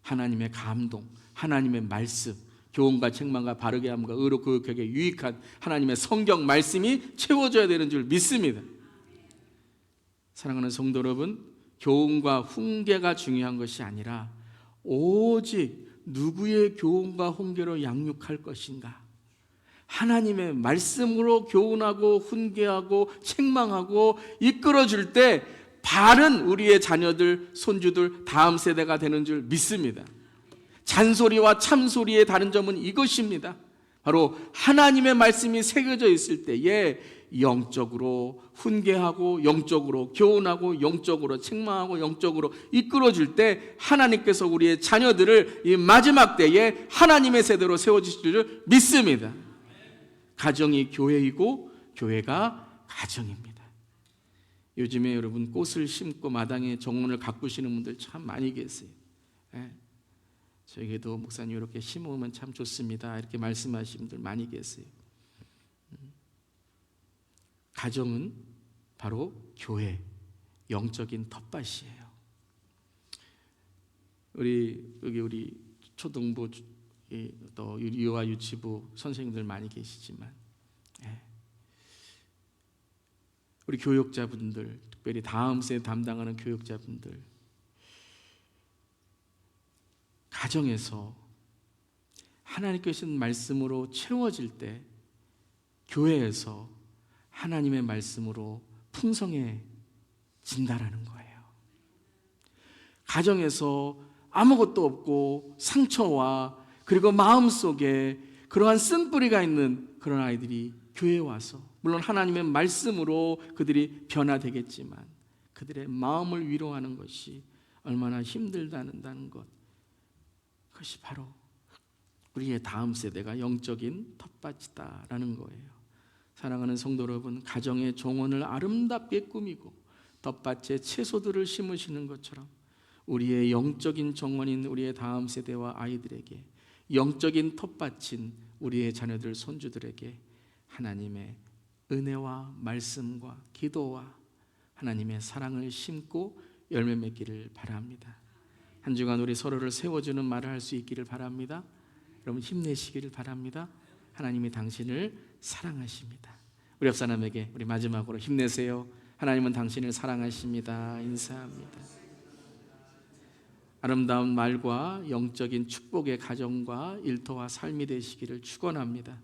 하나님의 감동, 하나님의 말씀, 교훈과 책망과 바르게 함과 의로 교육하게 유익한 하나님의 성경 말씀이 채워져야 되는 줄 믿습니다. 사랑하는 성도 여러분, 교훈과 훈계가 중요한 것이 아니라 오직 누구의 교훈과 훈계로 양육할 것인가, 하나님의 말씀으로 교훈하고 훈계하고 책망하고 이끌어줄 때 바른 우리의 자녀들, 손주들, 다음 세대가 되는 줄 믿습니다. 잔소리와 참소리의 다른 점은 이것입니다. 바로 하나님의 말씀이 새겨져 있을 때에 영적으로 훈계하고 영적으로 교훈하고 영적으로 책망하고 영적으로 이끌어줄 때 하나님께서 우리의 자녀들을 이 마지막 때에 하나님의 세대로 세워주실 줄 믿습니다. 가정이 교회이고 교회가 가정입니다. 요즘에 여러분 꽃을 심고 마당에 정원을 가꾸시는 분들 참 많이 계세요. 저에게도 목사님 이렇게 심으면 참 좋습니다. 이렇게 말씀하시는 분들 많이 계세요. 가정은 바로 교회, 영적인 텃밭이에요. 우리 초등부 또 유아 유치부 선생님들 많이 계시지만 우리 교육자분들, 특별히 다음 세대 담당하는 교육자분들, 가정에서 하나님께서 말씀으로 채워질 때 교회에서 하나님의 말씀으로 풍성해진다라는 거예요. 가정에서 아무것도 없고 상처와 그리고 마음속에 그러한 쓴뿌리가 있는 그런 아이들이 교회에 와서, 물론 하나님의 말씀으로 그들이 변화되겠지만 그들의 마음을 위로하는 것이 얼마나 힘들다는 것, 그것이 바로 우리의 다음 세대가 영적인 텃밭이다라는 거예요. 사랑하는 성도 여러분, 가정의 정원을 아름답게 꾸미고 텃밭에 채소들을 심으시는 것처럼 우리의 영적인 정원인 우리의 다음 세대와 아이들에게, 영적인 텃밭인 우리의 자녀들, 손주들에게 하나님의 은혜와 말씀과 기도와 하나님의 사랑을 심고 열매 맺기를 바랍니다. 한 주간 우리 서로를 세워주는 말을 할 수 있기를 바랍니다. 여러분 힘내시기를 바랍니다. 하나님이 당신을 사랑하십니다. 우리 옆 사람에게 우리 마지막으로 힘내세요. 하나님은 당신을 사랑하십니다. 인사합니다. 아름다운 말과 영적인 축복의 가정과 일터와 삶이 되시기를 축원합니다.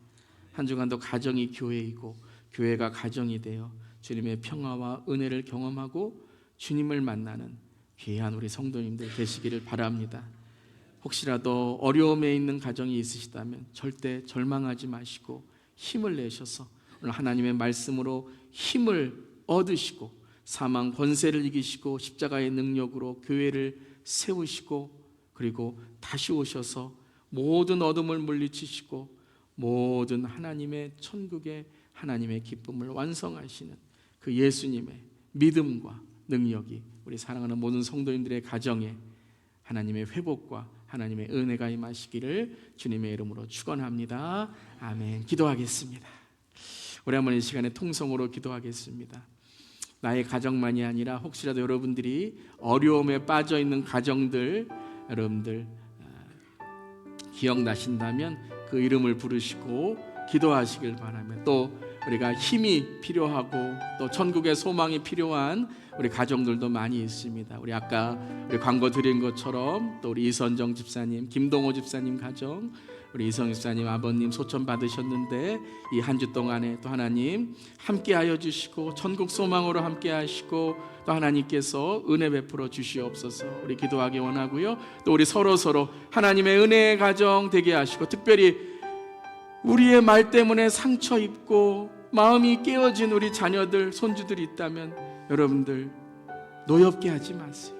한 주간도 가정이 교회이고 교회가 가정이 되어 주님의 평화와 은혜를 경험하고 주님을 만나는 귀한 우리 성도님들 되시기를 바랍니다. 혹시라도 어려움에 있는 가정이 있으시다면 절대 절망하지 마시고 힘을 내셔서 오늘 하나님의 말씀으로 힘을 얻으시고 사망 권세를 이기시고 십자가의 능력으로 교회를 세우시고 그리고 다시 오셔서 모든 어둠을 물리치시고 모든 하나님의 천국의 하나님의 기쁨을 완성하시는 그 예수님의 믿음과 능력이 우리 사랑하는 모든 성도님들의 가정에 하나님의 회복과 하나님의 은혜가 임하시기를 주님의 이름으로 축원합니다. 아멘. 기도하겠습니다. 우리 한번 이 시간에 통성으로 기도하겠습니다. 나의 가정만이 아니라 혹시라도 여러분들이 어려움에 빠져 있는 가정들 여러분들 기억나신다면 그 이름을 부르시고 기도하시길 바라며 또 우리가 힘이 필요하고 또 천국의 소망이 필요한 우리 가정들도 많이 있습니다. 우리 아까 우리 광고 드린 것처럼 또 우리 이선정 집사님, 김동호 집사님 가정, 우리 이성 집사님 아버님 소천 받으셨는데 이 한 주 동안에 또 하나님 함께하여 주시고 천국 소망으로 함께하시고 또 하나님께서 은혜 베풀어 주시옵소서. 우리 기도하기 원하고요. 또 우리 서로 하나님의 은혜의 가정 되게 하시고 특별히 우리의 말 때문에 상처 입고 마음이 깨어진 우리 자녀들, 손주들이 있다면 여러분들 노엽게 하지 마세요.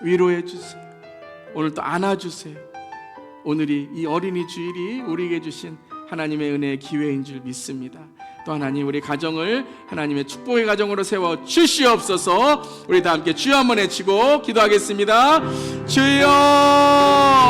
위로해 주세요. 오늘 또 안아주세요. 오늘이 이 어린이 주일이 우리에게 주신 하나님의 은혜의 기회인 줄 믿습니다. 또 하나님 우리 가정을 하나님의 축복의 가정으로 세워 주시옵소서. 우리 다 함께 주여 한번 외치고 기도하겠습니다. 주여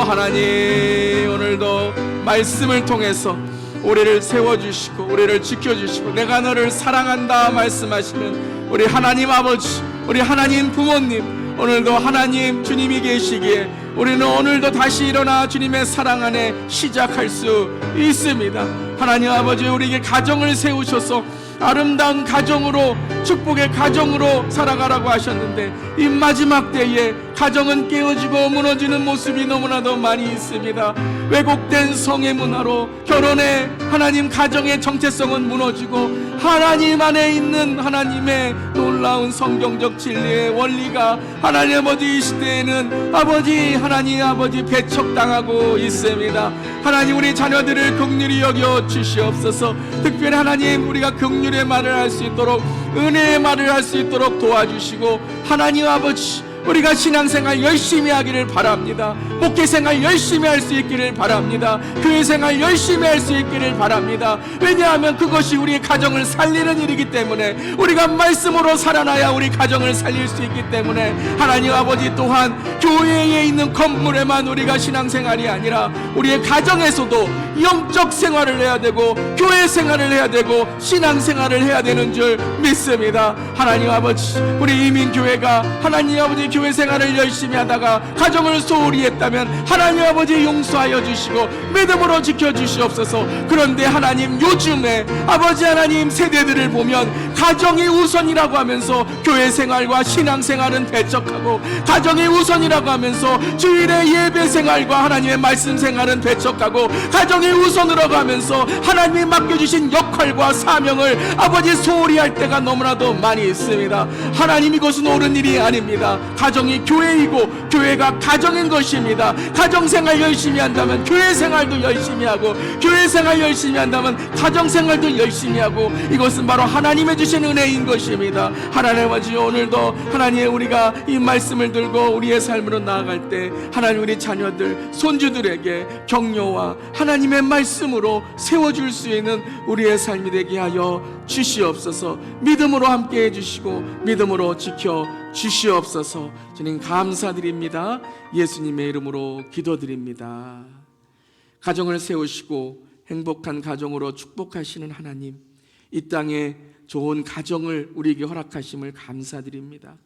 하나님 오늘도 말씀을 통해서 우리를 세워주시고 우리를 지켜주시고 내가 너를 사랑한다 말씀하시는 우리 하나님 아버지 우리 하나님 부모님 오늘도 하나님 주님이 계시기에 우리는 오늘도 다시 일어나 주님의 사랑 안에 시작할 수 있습니다. 하나님 아버지 우리에게 가정을 세우셔서 아름다운 가정으로 축복의 가정으로 살아가라고 하셨는데 이 마지막 때에 가정은 깨어지고 무너지는 모습이 너무나도 많이 있습니다. 왜곡된 성의 문화로 결혼의 하나님 가정의 정체성은 무너지고 하나님 안에 있는 하나님의 놀라운 성경적 진리의 원리가 하나님 아버지 이 시대에는 아버지 하나님 아버지 배척당하고 있습니다. 하나님 우리 자녀들을 긍휼히 여겨 주시옵소서. 특별히 하나님 우리가 긍휼의 말을 할 수 있도록 은혜의 말을 할 수 있도록 도와주시고 하나님 아버지 우리가 신앙생활 열심히 하기를 바랍니다. 목회생활 열심히 할 수 있기를 바랍니다. 교회생활 열심히 할 수 있기를 바랍니다. 왜냐하면 그것이 우리의 가정을 살리는 일이기 때문에 우리가 말씀으로 살아나야 우리 가정을 살릴 수 있기 때문에 하나님 아버지 또한 교회에 있는 건물에만 우리가 신앙생활이 아니라 우리의 가정에서도 영적 생활을 해야 되고 교회 생활을 해야 되고 신앙생활을 해야 되는 줄 믿습니다. 하나님 아버지 우리 이민교회가 하나님 아버지 교회 생활을 열심히 하다가 가정을 소홀히 했다면 하나님 아버지 용서하여 주시고 믿음으로 지켜주시옵소서. 그런데 하나님 요즘에 아버지 하나님 세대들을 보면 가정이 우선이라고 하면서 교회 생활과 신앙 생활은 배척하고 가정이 우선이라고 하면서 주일의 예배 생활과 하나님의 말씀 생활은 배척하고 가정이 우선으로 하면서 하나님이 맡겨주신 역할과 사명을 아버지 소홀히 할 때가 너무나도 많이 있습니다. 하나님 이것은 옳은 일이 아닙니다. 가정이 교회이고 교회가 가정인 것입니다. 가정생활 열심히 한다면 교회생활도 열심히 하고 교회생활 열심히 한다면 가정생활도 열심히 하고 이것은 바로 하나님의 주신 은혜인 것입니다. 하나님 아버지 오늘도 하나님 우리가 이 말씀을 들고 우리의 삶으로 나아갈 때 하나님 우리 자녀들 손주들에게 격려와 하나님의 말씀으로 세워줄 수 있는 우리의 삶이 되게 하여 주시옵소서. 믿음으로 함께 해주시고 믿음으로 지켜 주시옵소서. 주님 감사드립니다. 예수님의 이름으로 기도드립니다. 가정을 세우시고 행복한 가정으로 축복하시는 하나님, 이 땅에 좋은 가정을 우리에게 허락하심을 감사드립니다.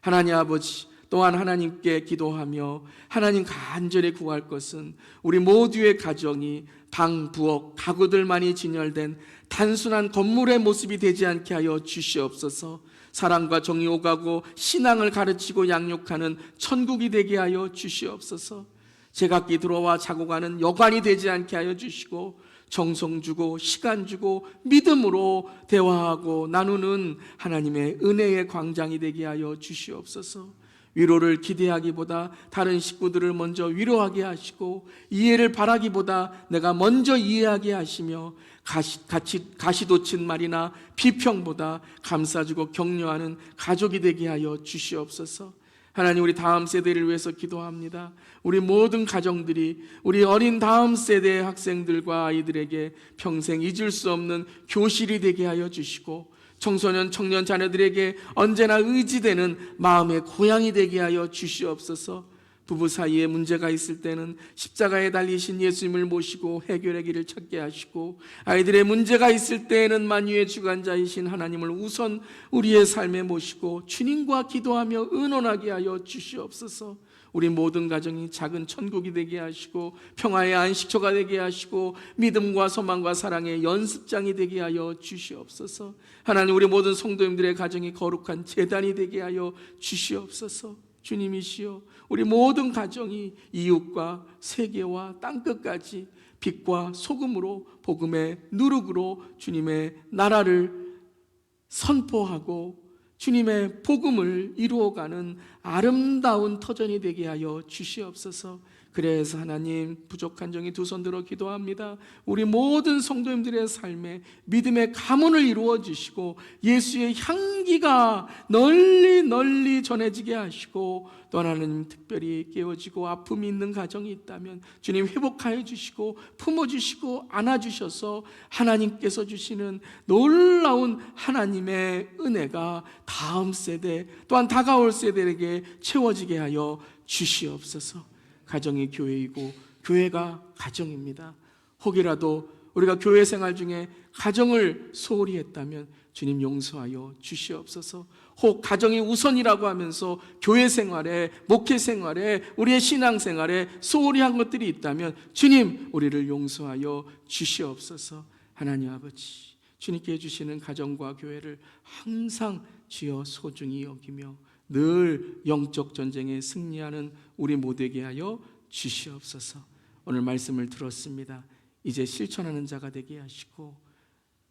하나님 아버지, 또한 하나님께 기도하며 하나님 간절히 구할 것은 우리 모두의 가정이 방, 부엌, 가구들만이 진열된 단순한 건물의 모습이 되지 않게 하여 주시옵소서. 사랑과 정이 오가고 신앙을 가르치고 양육하는 천국이 되게 하여 주시옵소서. 제각기 들어와 자고 가는 여관이 되지 않게 하여 주시고, 정성 주고 시간 주고 믿음으로 대화하고 나누는 하나님의 은혜의 광장이 되게 하여 주시옵소서. 위로를 기대하기보다 다른 식구들을 먼저 위로하게 하시고, 이해를 바라기보다 내가 먼저 이해하게 하시며, 가시돋친 말이나 비평보다 감싸주고 격려하는 가족이 되게 하여 주시옵소서. 하나님, 우리 다음 세대를 위해서 기도합니다. 우리 모든 가정들이 우리 어린 다음 세대의 학생들과 아이들에게 평생 잊을 수 없는 교실이 되게 하여 주시고, 청소년, 청년 자녀들에게 언제나 의지되는 마음의 고향이 되게 하여 주시옵소서. 부부 사이에 문제가 있을 때는 십자가에 달리신 예수님을 모시고 해결의 길을 찾게 하시고, 아이들의 문제가 있을 때에는 만유의 주관자이신 하나님을 우선 우리의 삶에 모시고 주님과 기도하며 의논하게 하여 주시옵소서. 우리 모든 가정이 작은 천국이 되게 하시고 평화의 안식처가 되게 하시고 믿음과 소망과 사랑의 연습장이 되게 하여 주시옵소서. 하나님, 우리 모든 성도님들의 가정이 거룩한 제단이 되게 하여 주시옵소서. 주님이시여, 우리 모든 가정이 이웃과 세계와 땅끝까지 빛과 소금으로 복음의 누룩으로 주님의 나라를 선포하고 주님의 복음을 이루어가는 아름다운 터전이 되게 하여 주시옵소서. 그래서 하나님, 부족한 정이 두 손 들어 기도합니다. 우리 모든 성도님들의 삶에 믿음의 가문을 이루어 주시고 예수의 향기가 널리 널리 전해지게 하시고, 또 하나님, 특별히 깨어지고 아픔이 있는 가정이 있다면 주님 회복하여 주시고 품어주시고 안아주셔서 하나님께서 주시는 놀라운 하나님의 은혜가 다음 세대 또한 다가올 세대에게 채워지게 하여 주시옵소서. 가정이 교회이고 교회가 가정입니다. 혹이라도 우리가 교회 생활 중에 가정을 소홀히 했다면 주님 용서하여 주시옵소서. 혹 가정이 우선이라고 하면서 교회 생활에, 목회 생활에, 우리의 신앙 생활에 소홀히 한 것들이 있다면 주님 우리를 용서하여 주시옵소서. 하나님 아버지, 주님께 주시는 가정과 교회를 항상 주여 소중히 여기며 늘 영적 전쟁에 승리하는 우리 모두에게 하여 주시옵소서. 오늘 말씀을 들었습니다. 이제 실천하는 자가 되게 하시고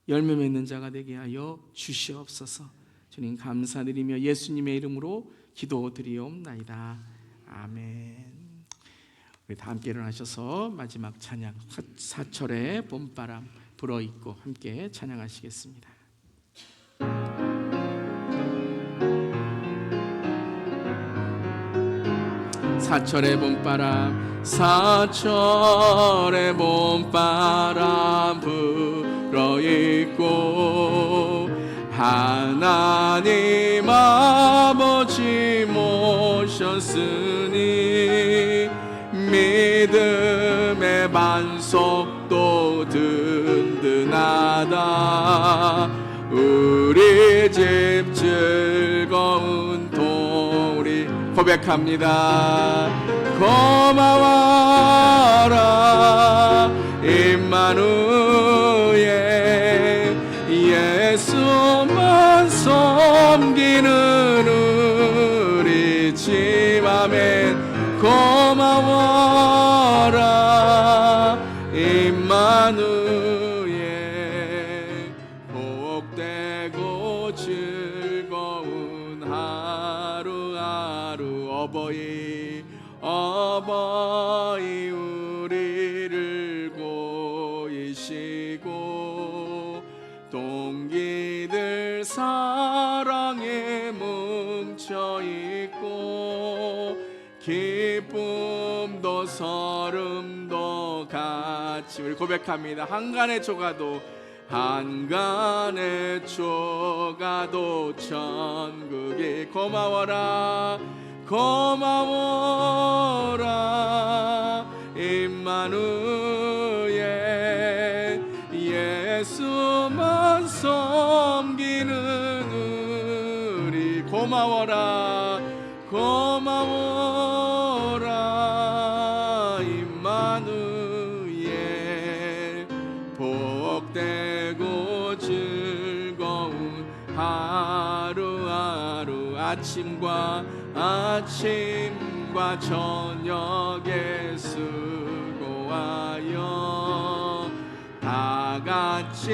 열매 맺는 자가 되게 하여 주시옵소서. 주님 감사드리며 예수님의 이름으로 기도드리옵나이다. 아멘. 우리 다 함께 일어나셔서 마지막 찬양 사철의 봄바람 불어입고 함께 찬양하시겠습니다. 사철의 봄바람, 사철의 봄바람 불어입고 하나님 아버지 모셨으니 믿음의 반석도 든든하다. 우리 집 즐거운 도리 고백합니다. 고마워라 임마누엘, 예수만 섬기는 우리 집. 아멘. 고마워라 임마누엘, 복되고 즐거운 하루하루. 어버이 우리를 고이시고 동기들 사랑에 뭉쳐있고 기쁨도 설움도 같이 우리 고백합니다. 한간의 조가도 한간의 조가도 천국이. 고마워라 고마워라 임마누엘, 예수만 섬기는 우리. 고마워라 고마워라 임마누엘 복되고 즐거운 하루하루 아침과 저녁에 수고하여 다 같이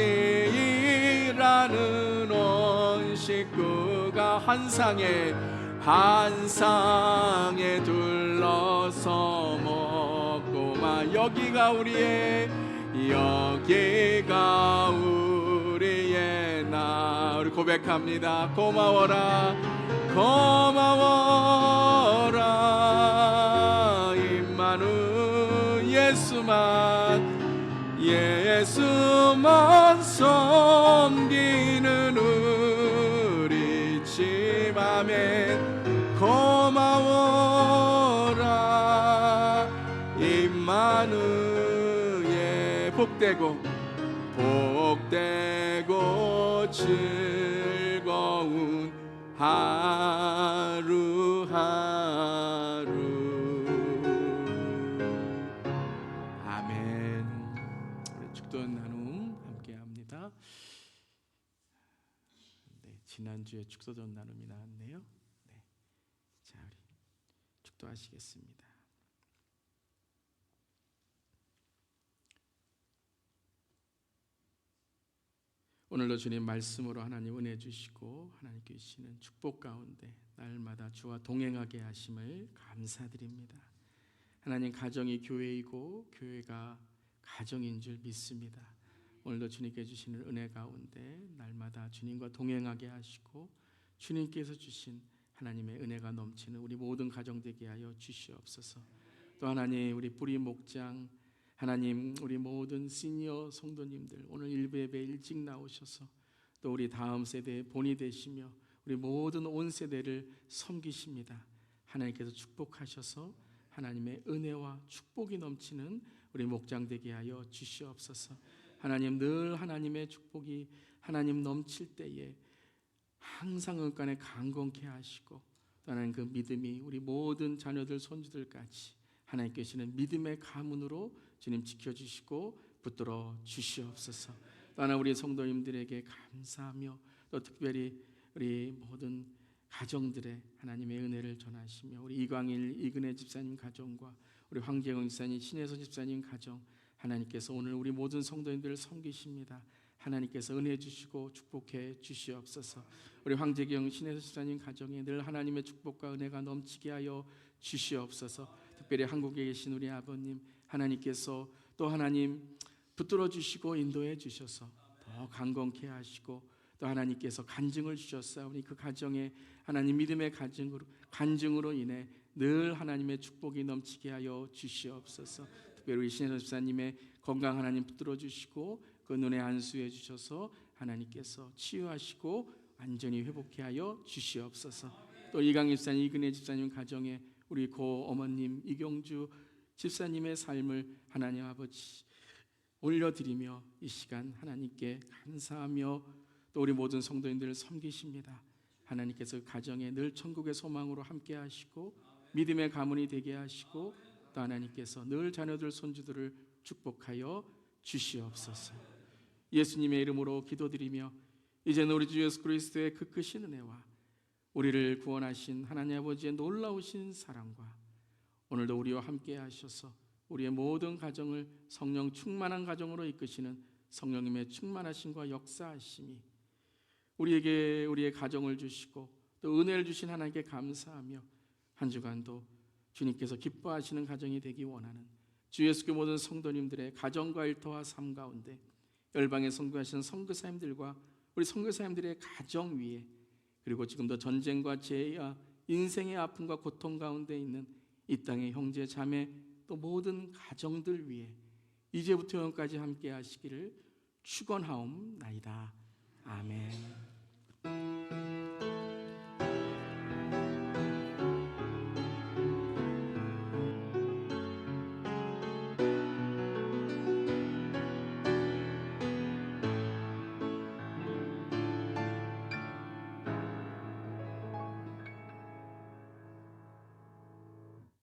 일하는 온 식구가 한 상에 둘러서 먹고마 여기가 우리의 나 우리 고백합니다. 고마워라 임마누 예수만 섬기는 우리 집 아멘 고마워라 임마누엘 복되고 즐거운 하루하루 아멘. 우리 축도 나눔 함께합니다. 네, 지난주에 축도전 나눔이 나왔네요. 네, 자 우리 축도하시겠습니다. 오늘도 주님 말씀으로 하나님 은혜 주시고 하나님께 주시는 축복 가운데 날마다 주와 동행하게 하심을 감사드립니다. 하나님 가정이 교회이고 교회가 가정인 줄 믿습니다. 오늘도 주님께 주시는 은혜 가운데 날마다 주님과 동행하게 하시고 주님께서 주신 하나님의 은혜가 넘치는 우리 모든 가정 되게 하여 주시옵소서. 또 하나님 우리 뿌리 목장 하나님 우리 모든 시니어 성도님들 오늘 일부 예배 일찍 나오셔서 또 우리 다음 세대의 본이 되시며 우리 모든 온 세대를 섬기십니다. 하나님께서 축복하셔서 하나님의 은혜와 축복이 넘치는 우리 목장 되게 하여 주시옵소서. 하나님 늘 하나님의 축복이 하나님 넘칠 때에 항상 은간에 강건케 하시고 또 하나님 그 믿음이 우리 모든 자녀들 손주들까지 하나님께 주시는 믿음의 가문으로 주님 지켜주시고 붙들어 주시옵소서. 또 하나 우리 성도님들에게 감사하며 또 특별히 우리 모든 가정들의 하나님의 은혜를 전하시며 우리 이광일 이근혜 집사님 가정과 우리 황재영 집사님 신혜서 집사님 가정 하나님께서 오늘 우리 모든 성도님들을 섬기십니다. 하나님께서 은혜 주시고 축복해 주시옵소서. 우리 황재경 신혜서 집사님 가정에 늘 하나님의 축복과 은혜가 넘치게 하여 주시옵소서. 특별히 한국에 계신 우리 아버님 하나님께서 또 하나님 붙들어 주시고 인도해 주셔서 더 강건케 하시고 또 하나님께서 간증을 주셨사오니 그 가정에 하나님 믿음의 간증으로 인해 늘 하나님의 축복이 넘치게 하여 주시옵소서. 특별히 우리 신혜선 집사님의 건강 하나님 붙들어 주시고 그 눈에 안수해 주셔서 하나님께서 치유하시고 완전히 회복케 하여 주시옵소서. 또 이강일 집사님 이근혜 집사님 가정에 우리 고 어머님 이경주 집사님의 삶을 하나님 아버지 올려드리며 이 시간 하나님께 감사하며 또 우리 모든 성도님들을 섬기십니다. 하나님께서 가정에 늘 천국의 소망으로 함께 하시고 믿음의 가문이 되게 하시고 또 하나님께서 늘 자녀들 손주들을 축복하여 주시옵소서. 예수님의 이름으로 기도드리며 이제는 우리 주 예수 그리스도의 그 크신 은혜와 우리를 구원하신 하나님 아버지의 놀라우신 사랑과 오늘도 우리와 함께 하셔서 우리의 모든 가정을 성령 충만한 가정으로 이끄시는 성령님의 충만하심과 역사하심이 우리에게 우리의 가정을 주시고 또 은혜를 주신 하나님께 감사하며 한 주간도 주님께서 기뻐하시는 가정이 되기 원하는 주 예수교 모든 성도님들의 가정과 일터와 삶 가운데 열방에 선교하시는 선교사님들과 우리 선교사님들의 가정 위에 그리고 지금도 전쟁과 재해와 인생의 아픔과 고통 가운데 있는 이 땅의 형제 자매 또 모든 가정들 위해 이제부터 영원까지 함께 하시기를 축원하옵나이다. 아멘.